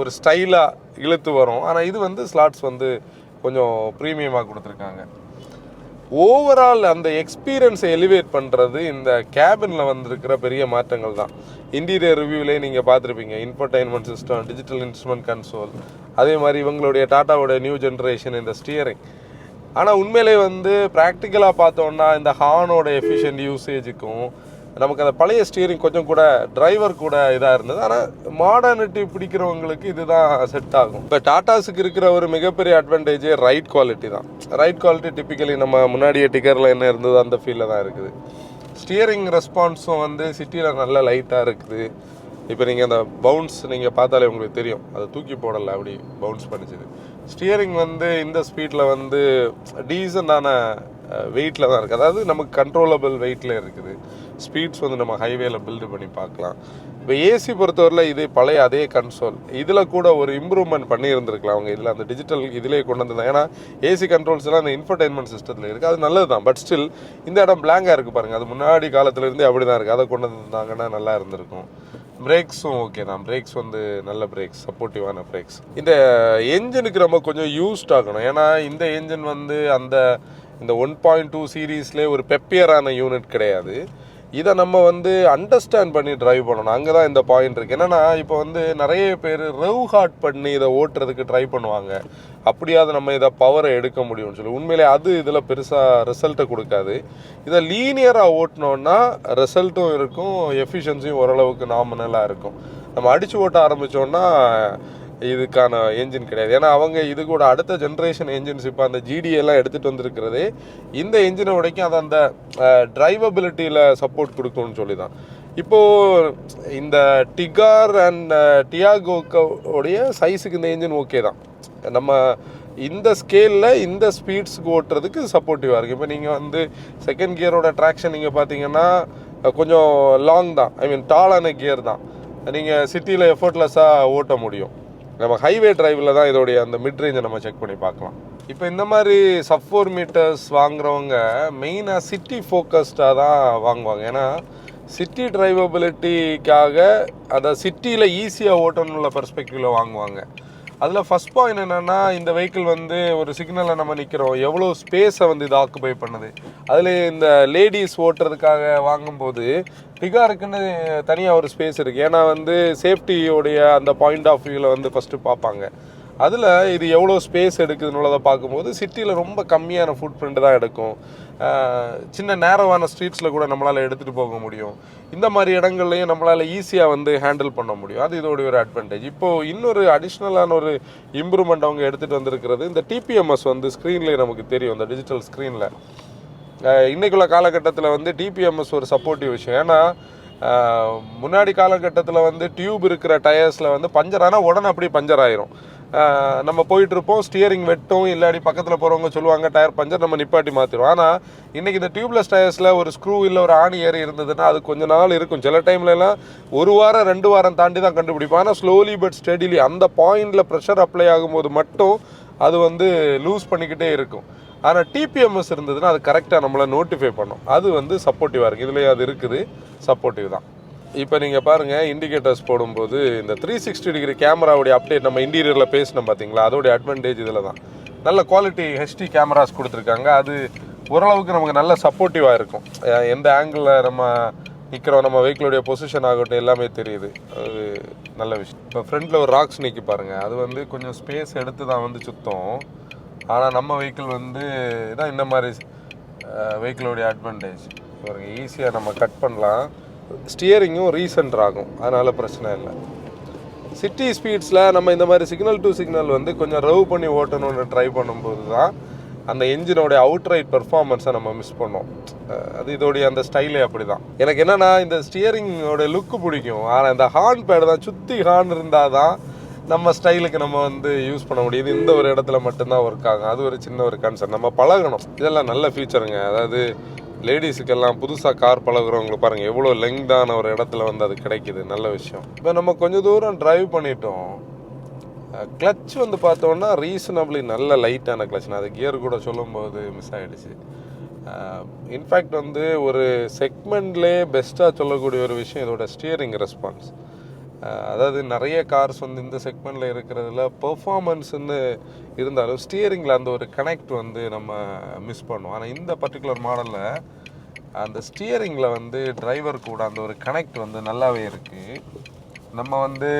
ஒரு ஸ்டைலாக இழுத்து வரும். ஆனால் இது வந்து ஸ்லாட்ஸ் வந்து கொஞ்சம் ப்ரீமியமாக கொடுத்துருக்காங்க. ஓவரால் அந்த எக்ஸ்பீரியன்ஸை எலிவேட் பண்ணுறது இந்த கேபினில் வந்திருக்கிற பெரிய மாற்றங்கள் தான். இன்டீரியர் ரிவ்யூவிலே நீங்கள் பார்த்துருப்பீங்க, infotainment system, digital instrument console, அதே மாதிரி இவங்களுடைய டாட்டாவோட நியூ ஜென்ரேஷன் இந்த ஸ்டியரிங். ஆனால் உண்மையிலே வந்து ப்ராக்டிக்கலாக பார்த்தோன்னா இந்த ஹார்னோட எஃபிஷியன்ட் யூசேஜுக்கும் நமக்கு அந்த பழைய ஸ்டியரிங் கொஞ்சம் கூட டிரைவர் கூட இதாக இருந்தது. ஆனால் மாடர்னிட்டி பிடிக்கிறவங்களுக்கு இதுதான் செட் ஆகும். இப்போ டாட்டாஸுக்கு இருக்கிற ஒரு மிகப்பெரிய அட்வான்டேஜே ரைட் குவாலிட்டி தான். ரைட் குவாலிட்டி டிப்பிக்கலி நம்ம முன்னாடியே டிக்கரில் என்ன இருந்ததோ அந்த ஃபீலில் தான் இருக்குது. ஸ்டியரிங் ரெஸ்பான்ஸும் வந்து சிட்டியில் நல்ல லைட்டாக இருக்குது. இப்போ நீங்கள் அந்த பவுன்ஸ் நீங்கள் பார்த்தாலே உங்களுக்கு தெரியும், அதை தூக்கி போடலை, அப்படி பவுன்ஸ் பண்ணிச்சுது. ஸ்டியரிங் வந்து இந்த ஸ்பீடில் வந்து டீசண்டான வெயிட்டில் தான் இருக்குது. அதாவது நமக்கு கண்ட்ரோலபிள் வெயிட்டில் இருக்குது. ஸ்பீட்ஸ் வந்து நம்ம ஹைவேல பில்டு பண்ணி பார்க்கலாம். இப்போ ஏசி பொறுத்தவரையில் இது பழைய அதே கன்சோல், இதில் கூட ஒரு இம்ப்ரூவ்மெண்ட் பண்ணியிருந்துருக்கலாம் அவங்க. இதில் அந்த டிஜிட்டல் இதிலே கொண்டு வந்திருந்தாங்க. ஏன்னா ஏசி கண்ட்ரோல்ஸ் எல்லாம் அந்த இன்ஃபர்டைன்மெண்ட் சிஸ்டத்தில் இருக்குது, அது நல்லது தான். பட் ஸ்டில் இந்த இடம் பிளாங்காக இருக்குது பாருங்கள், அது முன்னாடி காலத்துலேருந்தே அப்படி தான் இருக்குது. அதை கொண்டு வந்திருந்தாங்கன்னா நல்லா இருந்திருக்கும். பிரேக்ஸும் ஓகே தான், பிரேக்ஸ் வந்து நல்ல பிரேக்ஸ், சப்போர்ட்டிவான பிரேக்ஸ். இந்த என்ஜினுக்கு நம்ம கொஞ்சம் யூஸ்ட் ஆகணும். ஏன்னா இந்த என்ஜின் வந்து இந்த 1.2 சீரீஸ்லேயே ஒரு பெப்பியரான யூனிட் கிடையாது. இதை நம்ம வந்து அண்டர்ஸ்டாண்ட் பண்ணி ட்ரைவ் பண்ணணும். அங்கே தான் இந்த பாயிண்ட் இருக்குது. என்னென்னா இப்போ வந்து நிறைய பேர் ரெவ் ஹார்ட் பண்ணி இதை ஓட்டுறதுக்கு ட்ரை பண்ணுவாங்க. அப்படியாவது நம்ம இதை பவரை எடுக்க முடியும்னு சொல்லி. உண்மையிலே அது இதில் பெருசாக ரிசல்ட்டை கொடுக்காது. இதை லீனியராக ஓட்டினோன்னா ரிசல்ட்டும் இருக்கும், எஃபிஷியன்சியும் ஓரளவுக்கு நாமினலாக இருக்கும். நம்ம அடித்து ஓட்ட ஆரம்பித்தோன்னா இதுக்கான என்ஜின் கிடையாது. ஏன்னா அவங்க இது கூட அடுத்த ஜென்ரேஷன் என்ஜின்ஸ் இப்போ அந்த ஜிடிஎல்லாம் எடுத்துகிட்டு வந்திருக்கிறது இந்த என்ஜினை உடைக்கும். அது அந்த டிரைவபிலிட்டியில் சப்போர்ட் கொடுக்கும்னு சொல்லி தான். இப்போது இந்த டிகார் அண்ட் டியாகோடைய சைஸுக்கு இந்த என்ஜின் ஓகே தான். நம்ம இந்த ஸ்கேலில் இந்த ஸ்பீட்ஸுக்கு ஓட்டுறதுக்கு சப்போர்ட்டிவாக இருக்குது. இப்போ நீங்கள் வந்து செகண்ட் கியரோட ட்ராக்ஷன் நீங்கள் பார்த்தீங்கன்னா கொஞ்சம் லாங் தான், ஐ மீன் டாலான கியர் தான். நீங்கள் சிட்டியில் எஃபர்ட்லெஸ்ஸாக ஓட்ட முடியும். நம்ம ஹைவே டிரைவில் தான் இதோடைய அந்த மிட் ரேஞ்சை நம்ம செக் பண்ணி பார்க்கலாம். இப்போ இந்த மாதிரி சப் 4 மீட்டர்ஸ் வாங்குறவங்க மெயினாக சிட்டி ஃபோக்கஸ்டாக தான் வாங்குவாங்க. ஏன்னா சிட்டி டிரைவபிலிட்டிக்காக அதை சிட்டியில் ஈஸியாக ஓட்டணும்ல பெர்ஸ்பெக்டிவில் வாங்குவாங்க. அதில் ஃபஸ்ட் பாயிண்ட் என்னென்னா, இந்த வெஹிக்கிள் வந்து ஒரு சிக்னலில் நம்ம நிற்கிறோம், எவ்வளோ ஸ்பேஸை வந்து இது ஆக்குபை பண்ணுது. அதில் இந்த லேடிஸ் ஓட்டுறதுக்காக வாங்கும்போது டிகாருக்குன்னு தனியாக ஒரு ஸ்பேஸ் இருக்குது. ஏன்னா வந்து சேஃப்டியோடைய அந்த பாயிண்ட் ஆஃப் வியூவில் வந்து ஃபஸ்ட்டு பார்ப்பாங்க. அதில் இது எவ்வளோ ஸ்பேஸ் எடுக்குதுன்னு பார்க்கும்போது சிட்டியில் ரொம்ப கம்மியான ஃபுட் பிரிண்ட் தான் எடுக்கும். சின்ன நேரவான ஸ்ட்ரீட்ஸில் கூட நம்மளால் எடுத்துகிட்டு போக முடியும். இந்த மாதிரி இடங்கள்லையும் நம்மளால் ஈஸியாக வந்து ஹேண்டில் பண்ண முடியும். அது இதோடைய ஒரு அட்வான்டேஜ். இப்போது இன்னொரு அடிஷ்னலான ஒரு இம்ப்ரூவ்மெண்ட் அவங்க எடுத்துகிட்டு வந்திருக்கிறது, இந்த டிபிஎம்எஸ் வந்து ஸ்க்ரீன்லேயே நமக்கு தெரியும், இந்த டிஜிட்டல் ஸ்க்ரீனில். இன்றைக்குள்ள காலகட்டத்தில் வந்து டிபிஎம்எஸ் ஒரு சப்போர்ட்டிவ் விஷயம். ஏன்னா முன்னாடி காலகட்டத்தில் வந்து டியூப் இருக்கிற டயர்ஸில் வந்து பஞ்சர் ஆனால் உடனே அப்படியே பஞ்சர் ஆயிரும். நம்ம போயிட்டுருப்போம், ஸ்டியரிங் வெட்டும், இல்லாடி பக்கத்தில் போகிறவங்க சொல்லுவாங்க டயர் பஞ்சர், நம்ம நிப்பாட்டி மாற்றிடுவோம். ஆனால் இன்றைக்கி இந்த டியூப்லெஸ் டயர்ஸில் ஒரு ஸ்க்ரூ இல்லை ஒரு ஆணி ஏறி இருந்ததுன்னா அது கொஞ்ச நாள் இருக்கும். சில டைம்லலாம் 1 வாரம் 2 வாரம் தாண்டி தான் கண்டுபிடிப்போம். ஆனால் ஸ்லோலி பட் ஸ்டெடிலி அந்த பாயிண்டில் ப்ரெஷர் அப்ளை ஆகும்போது மட்டும் அது வந்து லூஸ் பண்ணிக்கிட்டே இருக்கும். ஆனால் டிபிஎம்எஸ் இருந்ததுன்னா அது கரெக்டாக நம்மளை நோட்டிஃபை பண்ணும். அது வந்து சப்போர்ட்டிவாக இருக்குது. இதுலேயே அது இருக்குது, சப்போர்ட்டிவ் தான். இப்போ நீங்கள் பாருங்கள், இண்டிகேட்டர்ஸ் போடும்போது இந்த 360 டிகிரி கேமராவுடைய அப்டேட் நம்ம இன்டீரியரில் பேசினோம் பார்த்தீங்களா, அதோடைய அட்வான்டேஜ் இதில் தான். நல்ல குவாலிட்டி ஹெச்டி கேமராஸ் கொடுத்துருக்காங்க. அது ஓரளவுக்கு நமக்கு நல்ல சப்போர்ட்டிவாக இருக்கும். எந்த ஆங்கிளில் நம்ம நிற்கிறோம், நம்ம வெஹிக்கிளுடைய பொசிஷன் ஆகட்டும் எல்லாமே தெரியுது. அது நல்ல விஷயம். இப்போ ஃப்ரண்ட்டில் ஒரு ராக்ஸ் நிற்கி பாருங்கள், அது வந்து கொஞ்சம் ஸ்பேஸ் எடுத்து தான் வந்து சுத்தம். ஆனால் நம்ம வெஹிக்கிள் வந்து இதான் இந்த மாதிரி வெஹிக்கிளுடைய அட்வான்டேஜ் பாருங்க, ஈஸியாக நம்ம கட் பண்ணலாம். ஸ்டியரிங்கும் ரீசென்டர் ஆகும், அதனால் பிரச்சனை இல்லை. சிட்டி ஸ்பீட்ஸில் நம்ம இந்த மாதிரி சிக்னல் டு சிக்னல் வந்து கொஞ்சம் ரவ் பண்ணி ஓட்டணும்னு ட்ரை பண்ணும்போது தான் அந்த என்ஜினோடைய அவுட்ரைட் பெர்ஃபார்மன்ஸை நம்ம மிஸ் பண்ணோம். அது இதோடைய அந்த ஸ்டைலே அப்படி தான். எனக்கு என்னென்னா இந்த ஸ்டியரிங்கோட லுக்கு பிடிக்கும், ஆனால் இந்த ஹார்ன் பேடு தான், சுற்றி ஹார்ன் இருந்தால் தான் நம்ம ஸ்டைலுக்கு நம்ம வந்து யூஸ் பண்ண முடியுது. இந்த ஒரு இடத்துல மட்டும்தான் ஒர்க் ஆகும். அது ஒரு சின்ன ஒரு கன்சர்ன், நம்ம பழகணும். இதெல்லாம் நல்ல ஃபீச்சருங்க. அதாவது லேடிஸுக்கெல்லாம் புதுசாக கார் பழகுறவங்களுக்கு பாருங்கள் எவ்வளோ லெங்தான ஒரு இடத்துல வந்து அது கிடைக்கிது, நல்ல விஷயம். இப்போ நம்ம கொஞ்சம் தூரம் ட்ரைவ் பண்ணிட்டோம், கிளச் வந்து பார்த்தோன்னா ரீசனபிளி நல்ல லைட்டான கிளச். நான் அது கியர் கூட சொல்லும்போது மிஸ் ஆகிடுச்சு. இன்ஃபேக்ட் வந்து ஒரு செக்மெண்ட்லேயே பெஸ்ட்டாக சொல்லக்கூடிய ஒரு விஷயம் இதோட ஸ்டியரிங் ரெஸ்பான்ஸ். அதாவது நிறைய கார்ஸ் வந்து இந்த செக்மெண்ட்டில் இருக்கிறதுல பெர்ஃபார்மன்ஸ்ன்னு இருந்தாலும் ஸ்டியரிங்கில் அந்த ஒரு கனெக்ட் வந்து நம்ம மிஸ் பண்ணுவோம். ஆனால் இந்த பர்டிகுலர் மாடலில் அந்த ஸ்டியரிங்கில் வந்து டிரைவர் கூட அந்த ஒரு கனெக்ட் வந்து நல்லாவே இருக்குது. நம்ம வந்து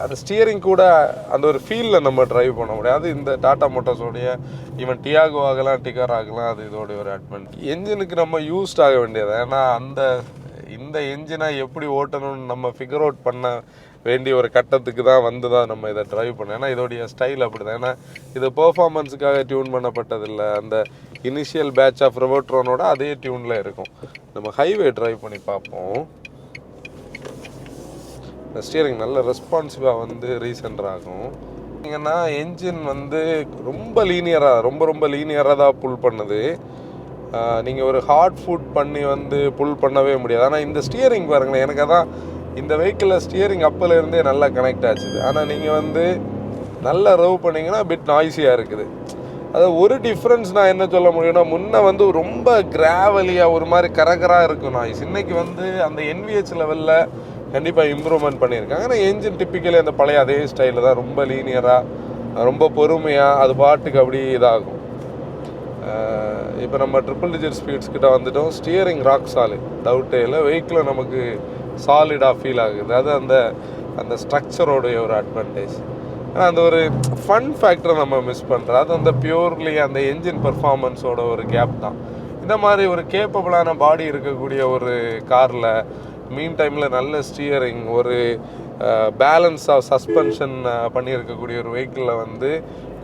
அந்த ஸ்டியரிங் கூட அந்த ஒரு ஃபீலில் நம்ம ட்ரைவ் பண்ண முடியாது. இந்த டாடா மோட்டார்ஸோடைய ஈவன் டியாகோ ஆகலாம், டிகர் ஆகலாம், அது இதோடைய ஒரு அட்வான்டேஜ். என்ஜினுக்கு நம்ம யூஸ்ட் ஆக வேண்டியது, ஏன்னா இந்த என்ஜினை எப்படி ஓட்டணும்னு நம்ம ஃபிகர் அவுட் பண்ண வேண்டிய ஒரு கட்டத்துக்கு தான் வந்து தான் நம்ம இதை ட்ரைவ் பண்ணோம். ஏன்னா இதோடைய ஸ்டைல் அப்படி தான். ஏன்னா இது பெர்ஃபார்மன்ஸுக்காக டியூன் பண்ணப்பட்டதில்லை. அந்த இனிஷியல் பேட்ச் ஆஃப் ரெவோட்ரானோட அதே டியூனில் இருக்கும். நம்ம ஹைவே ட்ரைவ் பண்ணி பார்ப்போம். ஸ்டியரிங் நல்ல ரெஸ்பான்சிவாக வந்து ரீசெண்டர் ஆகும். பார்த்தீங்கன்னா என்ஜின் வந்து ரொம்ப லீனியராக தான் புல் பண்ணுது. நீங்கள் ஒரு ஹார்ட் ஃபுட் பண்ணி வந்து புல் பண்ணவே முடியாது. ஆனால் இந்த ஸ்டியரிங் பாருங்களேன், எனக்கு அதான் இந்த வெஹிக்கிளில் ஸ்டியரிங் அப்போலேருந்தே நல்லா கனெக்ட் ஆச்சுது. ஆனால் நீங்கள் வந்து நல்லா ரவ் பண்ணிங்கன்னா பிட் நாய்ஸியாக இருக்குது. அது ஒரு டிஃப்ரென்ஸ் நான் என்ன சொல்ல முடியும்னா, முன்னே வந்து ரொம்ப கிராவலியாக ஒரு மாதிரி கரகராக இருக்கும் நாய்ஸ். இன்றைக்கி வந்து அந்த NVH லெவலில் கண்டிப்பாக இம்ப்ரூவ்மெண்ட் பண்ணியிருக்காங்க. ஆனால் என்ஜின் டிப்பிக்கலி அந்த பழைய அதே ஸ்டைலில் தான், ரொம்ப லீனியராக, ரொம்ப பொறுமையாக அது பாட்டுக்கு அப்படி இதாகும். இப்போ நம்ம ட்ரிபிள் டிஜிட் ஸ்பீட்ஸ் கிட்ட வந்துட்டோம். ஸ்டியரிங் ராக் சாலிட், டவுட்டே இல்லை. வெஹிக்கிளில் நமக்கு சாலிடாக ஃபீல் ஆகுது. அது அந்த ஸ்ட்ரக்சரோடைய ஒரு அட்வான்டேஜ். ஆனால் அந்த ஒரு ஃபன் ஃபேக்டரை நம்ம மிஸ் பண்ணுறோம். அது அந்த பியூர்லி அந்த என்ஜின் பர்ஃபார்மன்ஸோட ஒரு கேப் தான். இந்த மாதிரி ஒரு கேப்பபிளான பாடி இருக்கக்கூடிய ஒரு காரில் மீன் டைமில் நல்ல ஸ்டியரிங், ஒரு பேலன்ஸ் ஆஃப் சஸ்பென்ஷன் பண்ணியிருக்கக்கூடிய ஒரு வெஹிக்கிளில் வந்து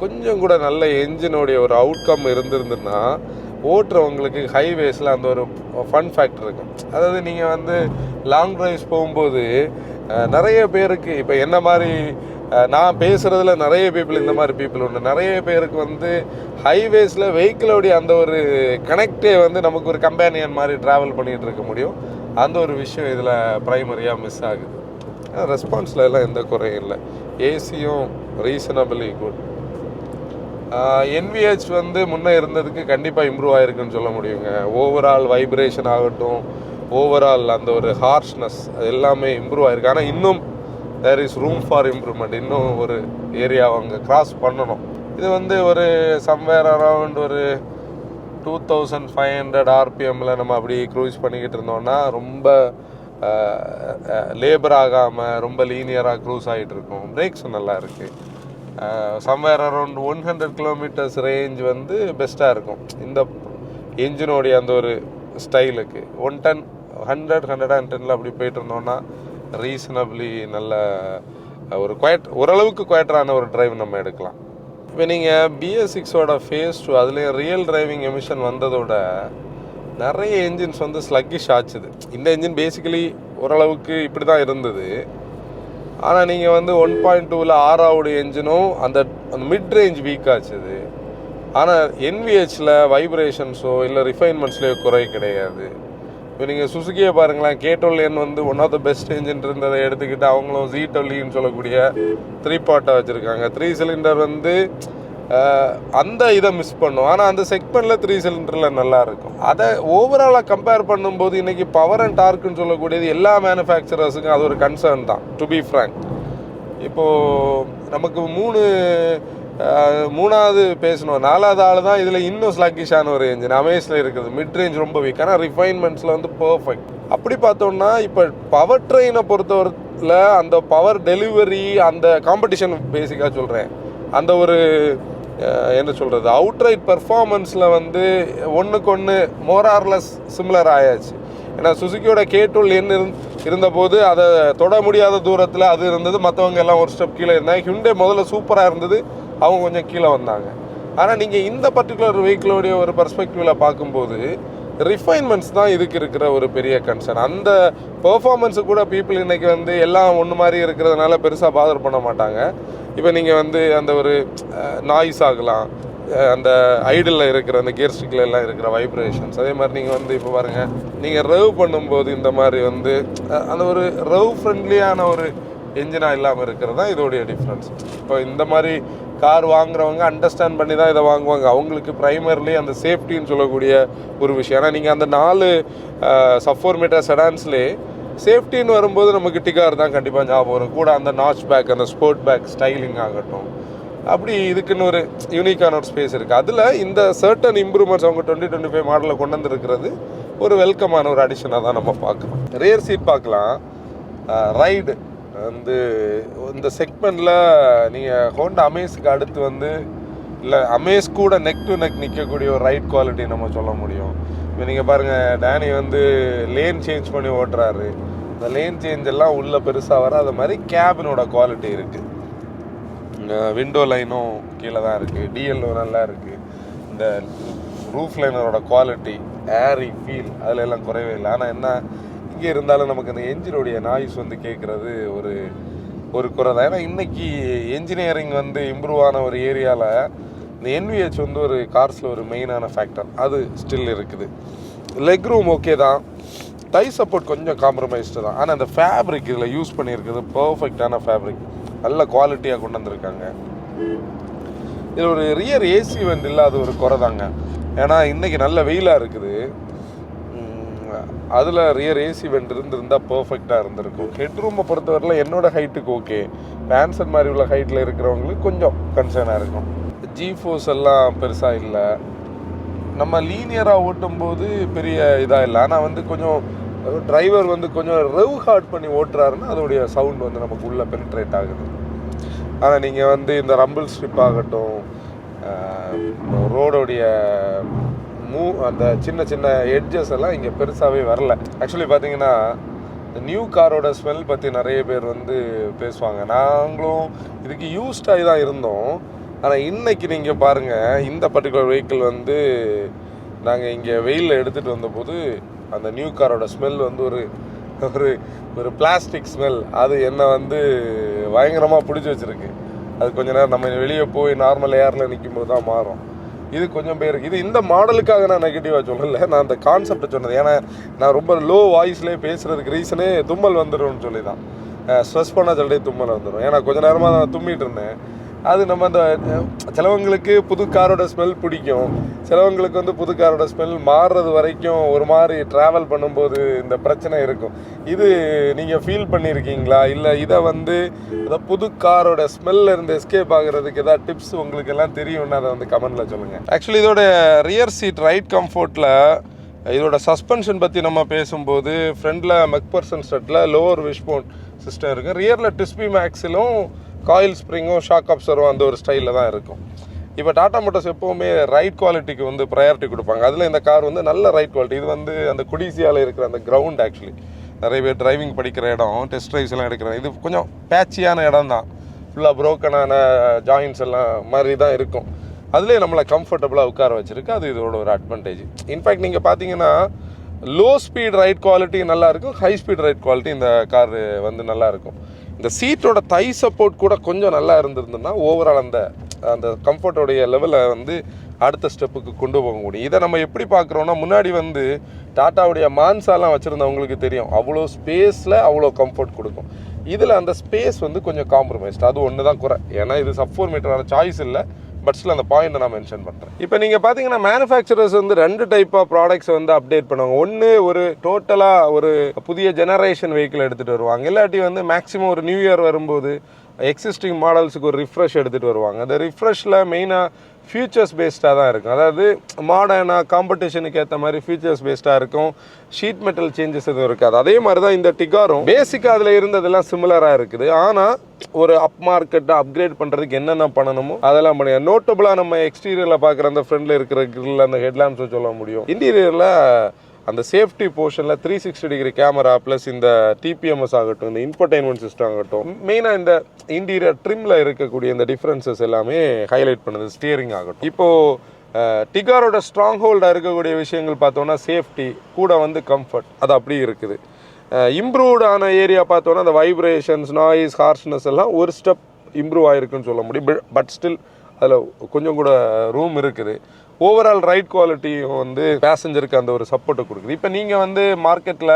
கொஞ்சம் கூட நல்ல என்ஜினோடைய ஒரு அவுட்கம் இருந்திருந்துன்னா ஓட்டுறவங்களுக்கு ஹைவேஸில் அந்த ஒரு ஃபன் ஃபேக்டர் இருக்கும். அதாவது நீங்கள் வந்து லாங் ட்ரைவ்ஸ் போகும்போது நிறைய பேருக்கு, இப்போ என்ன மாதிரி நான் பேசுகிறதுல நிறைய இந்த மாதிரி பீப்புள் உண்டு. நிறைய பேருக்கு வந்து ஹைவேஸில் வெஹிக்கிளோடைய அந்த ஒரு கனெக்டே வந்து நமக்கு ஒரு கம்பேனியன் மாதிரி ட்ராவல் பண்ணிகிட்டு இருக்க முடியும். அந்த ஒரு விஷயம் இதில் ப்ரைமரியாக மிஸ் ஆகுது. ரெஸ்பான்ஸில் எல்லாம் எந்த குறையும் இல்லை. ஏசியும் ரீசனபிளி குட். NVH வந்து முன்னே இருந்ததுக்கு கண்டிப்பாக இம்ப்ரூவ் ஆகிருக்குன்னு சொல்ல முடியுங்க. ஓவரால் வைப்ரேஷன் ஆகட்டும், ஓவரால் அந்த ஒரு ஹார்ஷ்னஸ், அது எல்லாமே இம்ப்ரூவ் ஆகிருக்கு. ஆனால் இன்னும் there is room for improvement. இன்னும் ஒரு ஏரியாவை அங்கே கிராஸ் பண்ணணும். இது வந்து ஒரு சம்வேர் அரவுண்ட் ஒரு 2500 RPMல நம்ம அப்படி க்ரூஸ் பண்ணிக்கிட்டு இருந்தோம்னா ரொம்ப லேபர் ஆகாமல் ரொம்ப லீனியராக க்ரூஸ் ஆகிட்டு இருக்கும். பிரேக்ஸும் நல்லா இருக்குது. சம்வேர் அரவுண்ட் 100 கிலோமீட்டர்ஸ் ரேஞ்ச் வந்து பெஸ்ட்டாக இருக்கும் இந்த என்ஜினோடைய அந்த ஒரு ஸ்டைலுக்கு. 110 அப்படி போயிட்டு இருந்தோம்னா ரீசனபிளி நல்ல ஒரு ஓரளவுக்கு குவைட்டரான ஒரு டிரைவ் நம்ம எடுக்கலாம். இப்போ நீங்கள் BS6ஓட phase 2 அதுலேயும் ரியல் டிரைவிங் எமிஷன் வந்ததோட நிறைய என்ஜின்ஸ் வந்து ஸ்லக்கிஷ் ஆச்சுது. இந்த என்ஜின் பேசிக்கலி ஓரளவுக்கு இப்படி தான் இருந்தது. ஆனால் நீங்கள் வந்து 1.2ல் 6வது என்ஜினும் அந்த மிட் ரேஞ்ச் வீக் ஆச்சுது. ஆனால் NVHல வைப்ரேஷன்ஸோ இல்லை ரிஃபைன்மெண்ட்ஸ்லேயோ குறை கிடையாது. இப்போ நீங்கள் சுசுக்கியை பாருங்களேன், K12N வந்து one of the best engine இருந்ததை எடுத்துக்கிட்டு அவங்களும் Z12ன்னு சொல்லக்கூடிய 3 பார்ட்டாக வச்சுருக்காங்க. 3 சிலிண்டர் வந்து அந்த இதை மிஸ் பண்ணும். ஆனால் அந்த செக்மெண்ட்டில் 3 சிலிண்டரில் நல்லாயிருக்கும். அதை ஓவராலாக கம்பேர் பண்ணும்போது இன்றைக்கி பவர் அண்ட் டார்க்குன்னு சொல்லக்கூடியது எல்லா மேனுஃபேக்சரர்ஸுக்கும் அது ஒரு கன்சர்ன் தான், டு பி ஃப்ராங்க். இப்போது நமக்கு 3 மூணாவது பேசணும், 4வது ஆள் தான் இதில் இன்னும் ஸ்லக்கிஷான ஒரு என்ஜின் அமேஸில் இருக்குது. மிட் ரேஞ்ச் ரொம்ப வீக், ஆனால் ரிஃபைன்மெண்ட்ஸில் வந்து பர்ஃபெக்ட். அப்படி பார்த்தோம்னா இப்போ பவர் ட்ரெயினை பொறுத்தவரையில் அந்த பவர் டெலிவரி, அந்த காம்படிஷன் பேசிக்காக சொல்கிறேன், அந்த ஒரு என்ன சொல்கிறது, அவுட்ரைட் பெர்ஃபார்மன்ஸில் வந்து ஒன்றுக்கு ஒன்று மோரார்லெஸ் சிமிலர் ஆயாச்சு. ஏன்னா சுசுக்கியோட K12 என்ன இருந்தபோது அதை தொட முடியாத தூரத்தில் அது இருந்தது, மற்றவங்க எல்லாம் ஒரு ஸ்டெப் கீழே இருந்தாங்க. ஹிண்டே முதல்ல சூப்பராக இருந்தது, அவங்க கொஞ்சம் கீழே வந்தாங்க. ஆனால் நீங்கள் இந்த பர்டிகுலர் வெஹிக்கிளோடைய ஒரு பர்ஸ்பெக்டிவில் பார்க்கும்போது ரிஃபைன்மெண்ட்ஸ் தான் இதுக்கு இருக்கிற ஒரு பெரிய கன்சர்ன். அந்த பெர்ஃபார்மன்ஸு கூட பீப்புள் இன்றைக்கி வந்து எல்லாம் ஒன்று மாதிரி இருக்கிறதுனால பெருசாக பாதர் பண்ண மாட்டாங்க. இப்போ நீங்கள் வந்து அந்த ஒரு நாய்ஸ் ஆகலாம், அந்த ஐடில் இருக்கிற அந்த கியர் ஸ்டிக்கில் எல்லாம் இருக்கிற வைப்ரேஷன்ஸ், அதே மாதிரி நீங்கள் வந்து இப்போ பாருங்கள், நீங்கள் ரவ் பண்ணும்போது இந்த மாதிரி வந்து அந்த ஒரு ரவ் ஃப்ரெண்ட்லியான ஒரு என்ஜினாக இல்லாமல் இருக்கிறது தான் இதோடைய டிஃப்ரென்ஸ். இப்போ இந்த மாதிரி கார் வாங்குறவங்க அண்டர்ஸ்டாண்ட் பண்ணி தான் இதை வாங்குவாங்க. அவங்களுக்கு ப்ரைமர்லி அந்த சேஃப்டின்னு சொல்லக்கூடிய ஒரு விஷயம். ஏன்னா நீங்கள் அந்த 4 sub-4 மீட்டர் செடான்ஸ்லேயே சேஃப்டின்னு வரும்போது நமக்கு டிகார் தான் கண்டிப்பாக ஞாபகம் வரும். கூட அந்த நாச் பேக், அந்த ஸ்போர்ட் பேக் ஸ்டைலிங் ஆகட்டும், அப்படி இதுக்குன்னு ஒரு யூனிக்கான ஒரு ஸ்பேஸ் இருக்குது. அதில் இந்த சர்டன் இம்ப்ரூவ்மெண்ட்ஸ் அவங்க 2025 மாடலில் கொண்டு வந்துருக்கிறது ஒரு வெல்கமான ஒரு அடிஷனாக தான் நம்ம பார்க்கலாம். ரியர் சீட் பார்க்கலாம். ரைடு வந்து இந்த செக்மெண்ட்டில் நீங்கள் ஹோண்டா அமேஸுக்கு அடுத்து வந்து, இல்லை அமேஸ் கூட நெக் டு நெக் நிற்கக்கூடிய ஒரு ரைட் குவாலிட்டி நம்ம சொல்ல முடியும். இப்போ நீங்கள் பாருங்கள், டேனி வந்து லேன் சேஞ்ச் பண்ணி ஓட்டுறாரு. இந்த லேன் சேஞ்ச் எல்லாம் உள்ளே பெருசாக வர அது மாதிரி கேபினோட குவாலிட்டி இருக்குது. விண்டோ லைனும் கீழே தான் இருக்குது, டிஎல்லும் நல்லா இருக்குது. இந்த ரூஃப் லைனரோட குவாலிட்டி, ஏரி ஃபீல் அதில் எல்லாம் குறைவே இல்லை. ஆனால் என்ன, இங்கே இருந்தாலும் நமக்கு அந்த என்ஜினுடைய நாய்ஸ் வந்து கேட்குறது ஒரு குறை தான். ஏன்னா இன்றைக்கி என்ஜினியரிங் வந்து இம்ப்ரூவ் ஆன ஒரு ஏரியாவில் இந்த NVH வந்து ஒரு கார்ஸில் ஒரு மெயினான ஃபேக்டர், அது ஸ்டில் இருக்குது. லெக் ரூம் ஓகே தான், டை சப்போர்ட் கொஞ்சம் காம்ப்ரமைஸ்டு தான். ஆனால் அந்த ஃபேப்ரிக் இதில் யூஸ் பண்ணியிருக்குது பர்ஃபெக்டான ஃபேப்ரிக், நல்ல குவாலிட்டியாக கொண்டு வந்திருக்காங்க. இது ஒரு ரியர் ஏசி வந்து இல்லாத ஒரு குறை தாங்க. ஏன்னா இன்றைக்கி நல்ல வெயிலாக இருக்குது, அதில் ரியர் ஏசி வெண்ட் இருந்திருந்தால் பர்ஃபெக்டாக இருந்திருக்கும். ஹெட் ரூமை பொறுத்தவரையில் என்னோட ஹைட்டுக்கு ஓகே, பேன்சன் மாதிரி உள்ள ஹைட்டில் இருக்கிறவங்களுக்கு கொஞ்சம் கன்சர்னாக இருக்கும். G-ஃபோர்ஸ் எல்லாம் பெருசாக இல்லை, நம்ம லீனியராக ஓட்டும்போது பெரிய இதாக இல்லை. ஆனால் வந்து கொஞ்சம் டிரைவர் வந்து கொஞ்சம் ரெவ் ஹார்ட் பண்ணி ஓட்டுறாருன்னா அதோடைய சவுண்ட் வந்து நமக்கு உள்ளே பெனிட்ரேட் ஆகுது. ஆனால் நீங்கள் வந்து இந்த ரம்பிள் ஸ்ட்ரிப் ஆகட்டும், ரோடோடைய அந்த சின்ன சின்ன எட்ஜஸ் எல்லாம் இங்கே பெருசாகவே வரல. ஆக்சுவலி பார்த்தீங்கன்னா நியூ காரோட ஸ்மெல் பற்றி நிறைய பேர் வந்து பேசுவாங்க. நாங்களும் இதுக்கு யூஸ்டாகி தான் இருந்தோம். ஆனால் இன்றைக்கி நீங்கள் பாருங்கள், இந்த பர்டிகுலர் வெஹிக்கிள் வந்து நாங்கள் இங்கே வெயிலில் எடுத்துகிட்டு வந்தபோது அந்த நியூ காரோட ஸ்மெல் வந்து ஒரு பிளாஸ்டிக் ஸ்மெல், அது என்னை வந்து பயங்கரமாக பிடிச்சி வச்சுருக்கு. அது கொஞ்ச நேரம் நம்ம வெளியே போய் நார்மல் ஏரில் நிற்கும் போது தான் மாறும். இது கொஞ்சம் பேருக்கு இது இந்த மாடலுக்காக நான் நெகட்டிவாக சொல்லலை, நான் அந்த கான்செப்டை சொன்னது. ஏன்னா நான் ரொம்ப லோ வாய்ஸ்லேயே பேசுகிறதுக்கு ரீசனே தும்மல் வந்துடும்னு சொல்லி தான். ஸ்ட்ரெஸ் பண்ண சொல்லிட்டு தும்மல் வந்துடும். ஏன்னா கொஞ்சம் நேரமாக நான் தும்மிட்டு இருந்தேன். அது நம்ம அந்த சிலவங்களுக்கு புது காரோட ஸ்மெல் பிடிக்கும், சிலவங்களுக்கு வந்து புது காரோட ஸ்மெல் மாறுறது வரைக்கும் ஒரு மாதிரி ட்ராவல் பண்ணும்போது இந்த பிரச்சனை இருக்கும். இது நீங்கள் ஃபீல் பண்ணியிருக்கீங்களா? இல்லை இதை வந்து இந்த புது காரோட ஸ்மெல்ல இருந்து எஸ்கேப் ஆகுறதுக்கு ஏதாவது டிப்ஸ் உங்களுக்கு எல்லாம் தெரியும்னா அதை வந்து கமெண்ட்டில் சொல்லுங்கள். ஆக்சுவலி இதோட ரியர் சீட் ரைட் கம்ஃபர்ட்டில் இதோட சஸ்பென்ஷன் பற்றி நம்ம பேசும்போது ஃப்ரண்டில் மெக்பர்சன் ஸ்டட்டில் லோவர் விஷ்போன் சிஸ்டம் இருக்குது. ரியரில் டிஸ்பி மேக்ஸிலும் காயில் ஸ்ப்ரிங்கும் ஷாக் அப்சரும் அந்த ஒரு ஸ்டைலில் தான் இருக்கும். இப்போ டாடா மோட்டார்ஸ் எப்போவுமே ரைட் குவாலிட்டிக்கு வந்து ப்ரையாரிட்டி கொடுப்பாங்க. அதில் இந்த கார் வந்து நல்ல ரைட் குவாலிட்டி. இது வந்து அந்த குடிசியாவில் இருக்கிற அந்த கிரவுண்ட், ஆக்சுவலி நிறைய பேர் டிரைவிங் படிக்கிற இடம், டெஸ்ட் ட்ரைவ்ஸ் எல்லாம் எடுக்கிறாங்க. இது கொஞ்சம் பேட்சியான இடம் தான், ஃபுல்லாக ப்ரோக்கனான ஜாயின்ஸ் எல்லாம் மாதிரி தான் இருக்கும். அதுலேயே நம்மளை கம்ஃபர்டபுளாக உட்கார வச்சுருக்கு. அது இதோட ஒரு அட்வான்டேஜ். இன்ஃபேக்ட் நீங்கள் பார்த்தீங்கன்னா லோ ஸ்பீட் ரைட் குவாலிட்டி நல்லாயிருக்கும், ஹை ஸ்பீட் ரைட் குவாலிட்டி இந்த கார் வந்து நல்லாயிருக்கும். இந்த சீட்டோட தை சப்போர்ட் கூட கொஞ்சம் நல்லா இருந்திருந்ததுன்னா ஓவரால் அந்த கம்ஃபர்ட்டோடைய லெவலை வந்து அடுத்த ஸ்டெப்புக்கு கொண்டு போக முடியும். இதை நம்ம எப்படி பார்க்குறோன்னா, முன்னாடி வந்து டாட்டாவுடைய மான்சாலாம் வச்சுருந்தவங்களுக்கு தெரியும், அவ்வளோ ஸ்பேஸில் அவ்வளோ கம்ஃபர்ட் கொடுக்கும். இதில் அந்த ஸ்பேஸ் வந்து கொஞ்சம் காம்ப்ரமைஸ்ட், அது ஒன்று தான் குறை. ஏன்னா இது sub-4 மீட்டரான சாய்ஸ் இல்லை, பட் ஸ்டில் அந்த பாயிண்ட்டை நான் மென்ஷன் பண்ணுறேன். இப்போ நீங்கள் பார்த்தீங்கன்னா மேனுஃபேக்சரர்ஸ் வந்து 2 டைப் ஆஃப் ப்ராடக்ட்ஸ் வந்து அப்டேட் பண்ணுவாங்க. ஒன்று ஒரு டோட்டலாக ஒரு புதிய ஜெனரேஷன் வெஹிக்கிள் எடுத்துகிட்டு வருவாங்க, இல்லாட்டி வந்து மேக்ஸிமம் ஒரு நியூ இயர் வரும்போது எக்ஸிஸ்டிங் மாடல்ஸுக்கு ஒரு ரிஃப்ரெஷ் எடுத்துகிட்டு வருவாங்க. அந்த ரிஃப்ரெஷில் மெயினாக ஃபியூச்சர்ஸ் பேஸ்டாக தான் இருக்கும். அதாவது மாடர்னாக காம்படிஷனுக்கு ஏற்ற மாதிரி ஃபியூச்சர்ஸ் பேஸ்டாக இருக்கும். ஷீட் மெட்டல் சேஞ்சஸ் எதுவும் இருக்காது. அதே மாதிரி தான் இந்த டிகாரும் பேசிக்காக அதில் இருந்ததெல்லாம் சிமிலராக இருக்குது. ஆனால் ஒரு அப் மார்க்கெட்டை அப்கிரேட் பண்ணுறதுக்கு என்னென்ன பண்ணணுமோ அதெல்லாம் பண்ணி நோட்டபுளாக நம்ம எக்ஸ்டீரியரில் பார்க்குற அந்த ஃப்ரண்டில் இருக்கிற கிரில் அந்த ஹெட்லாம்ஸை சொல்ல முடியும். இன்டீரியரில் அந்த சேஃப்டி போர்ஷனில் 360 டிகிரி கேமரா ப்ளஸ் இந்த டிபிஎம்எஸ் ஆகட்டும், இந்த இன்ஃபர்டைன்மெண்ட் சிஸ்டம் ஆகட்டும், மெயினாக இந்த இன்டீரியர் ட்ரிம்மில் இருக்கக்கூடிய இந்த டிஃப்ரென்சஸ் எல்லாமே ஹைலைட் பண்ணுது. ஸ்டியரிங் ஆகட்டும். இப்போது டிகாரோட ஸ்ட்ராங் ஹோல்டாக இருக்கக்கூடிய விஷயங்கள் பார்த்தோன்னா சேஃப்டி கூட வந்து கம்ஃபர்ட் அது அப்படி இருக்குது. இம்ப்ரூவ்டான ஏரியா பார்த்தோன்னா அந்த வைப்ரேஷன்ஸ், நாய்ஸ், ஹார்ஷ்னஸ் எல்லாம் ஒரு ஸ்டெப் இம்ப்ரூவ் ஆகிருக்குன்னு சொல்ல முடியும். பட் ஸ்டில் அதில் கொஞ்சம் கூட ரூம் இருக்குது. ஓவரால் ரைட் குவாலிட்டியும் வந்து பேசஞ்சருக்கு அந்த ஒரு சப்போர்ட்டை கொடுக்குது. இப்போ நீங்கள் வந்து மார்க்கெட்டில்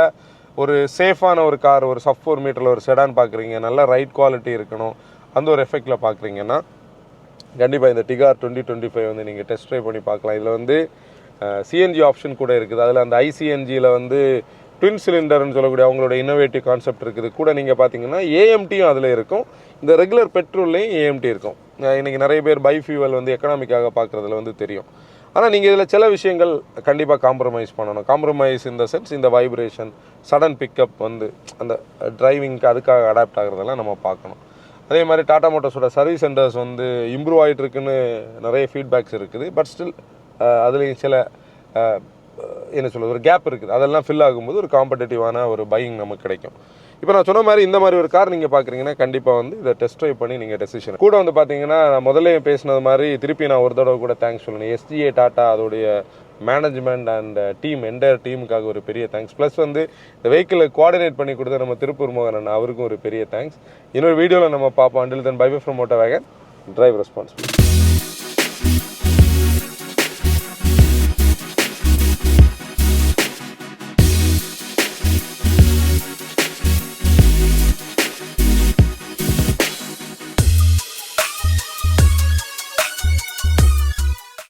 ஒரு சேஃபான ஒரு கார், ஒரு சப் 4 மீட்டரில் ஒரு செடான் பார்க்குறீங்க, நல்ல ரைட் குவாலிட்டி இருக்கணும், அந்த ஒரு எஃபெக்டில் பார்க்குறீங்கன்னா கண்டிப்பாக இந்த டிகார் 2025 வந்து நீங்கள் டெஸ்ட் ட்ரைவ் பண்ணி பார்க்கலாம். இதில் வந்து சிஎன்ஜி ஆப்ஷன் கூட இருக்குது. அதில் அந்த ஐசிஎன்ஜியில் வந்து ட்வின் சிலிண்டர்னு சொல்லக்கூடிய அவங்களோட இன்னோவேட்டிவ் கான்செப்ட் இருக்குது. கூட நீங்கள் பார்த்தீங்கன்னா ஏஎம்டியும் அதில் இருக்கும். இந்த ரெகுலர் பெட்ரோல்லையும் ஏஎம்டி இருக்கும். இன்றைக்கி நிறைய பேர் பைஃபியூவல் வந்து எக்கனாமிக்காக பார்க்குறதுல வந்து தெரியும். ஆனால் நீங்கள் இதில் சில விஷயங்கள் கண்டிப்பாக காம்ப்ரமைஸ் பண்ணணும். காம்ப்ரமைஸ் இந்த சென்ஸ் இந்த வைப்ரேஷன், சடன் பிக்கப் வந்து அந்த டிரைவிங்க்கு அதுக்காக அடாப்ட் ஆகிறதெல்லாம் நம்ம பார்க்கணும். அதே மாதிரி டாடா மோட்டார்ஸோட சர்வீஸ் சென்டர்ஸ் வந்து இம்ப்ரூவ் ஆகிட்டு இருக்குன்னு நிறைய ஃபீட்பேக்ஸ் இருக்குது. பட் ஸ்டில் அதுலேயும் சில என்ன சொல்கிறது ஒரு கேப் இருக்குது. அதெல்லாம் ஃபில் ஆகும்போது ஒரு காம்படேட்டிவான ஒரு பையிங் நமக்கு கிடைக்கும். இப்போ நான் சொன்ன மாதிரி இந்த மாதிரி ஒரு கார் நீங்கள் பார்க்குறீங்கன்னா கண்டிப்பாக வந்து இதை டெஸ்ட் ட்ரைவ் பண்ணி நீங்கள் டெசிஷன் கூட வந்து பார்த்தீங்கன்னா நான் முதல்ல பேசினது மாதிரி திருப்பி நான் ஒரு தடவை கூட தேங்க்ஸ் சொல்லணும். எஸ்ஜிஏ டாட்டா அதோடைய மேனேஜ்மெண்ட் அண்ட் டீம் என்டையர் டீமுக்காக ஒரு பெரிய தேங்க்ஸ். ப்ளஸ் வந்து இந்த வெஹிக்கிளை கோஆர்டினேட் பண்ணி கொடுத்த நம்ம திருப்பூர் மோகன் அவருக்கும் ஒரு பெரிய தேங்க்ஸ். இன்னொரு வீடியோவில் நம்ம பார்ப்போம். Until then bye bye from motor வேகன். Drive responsibility.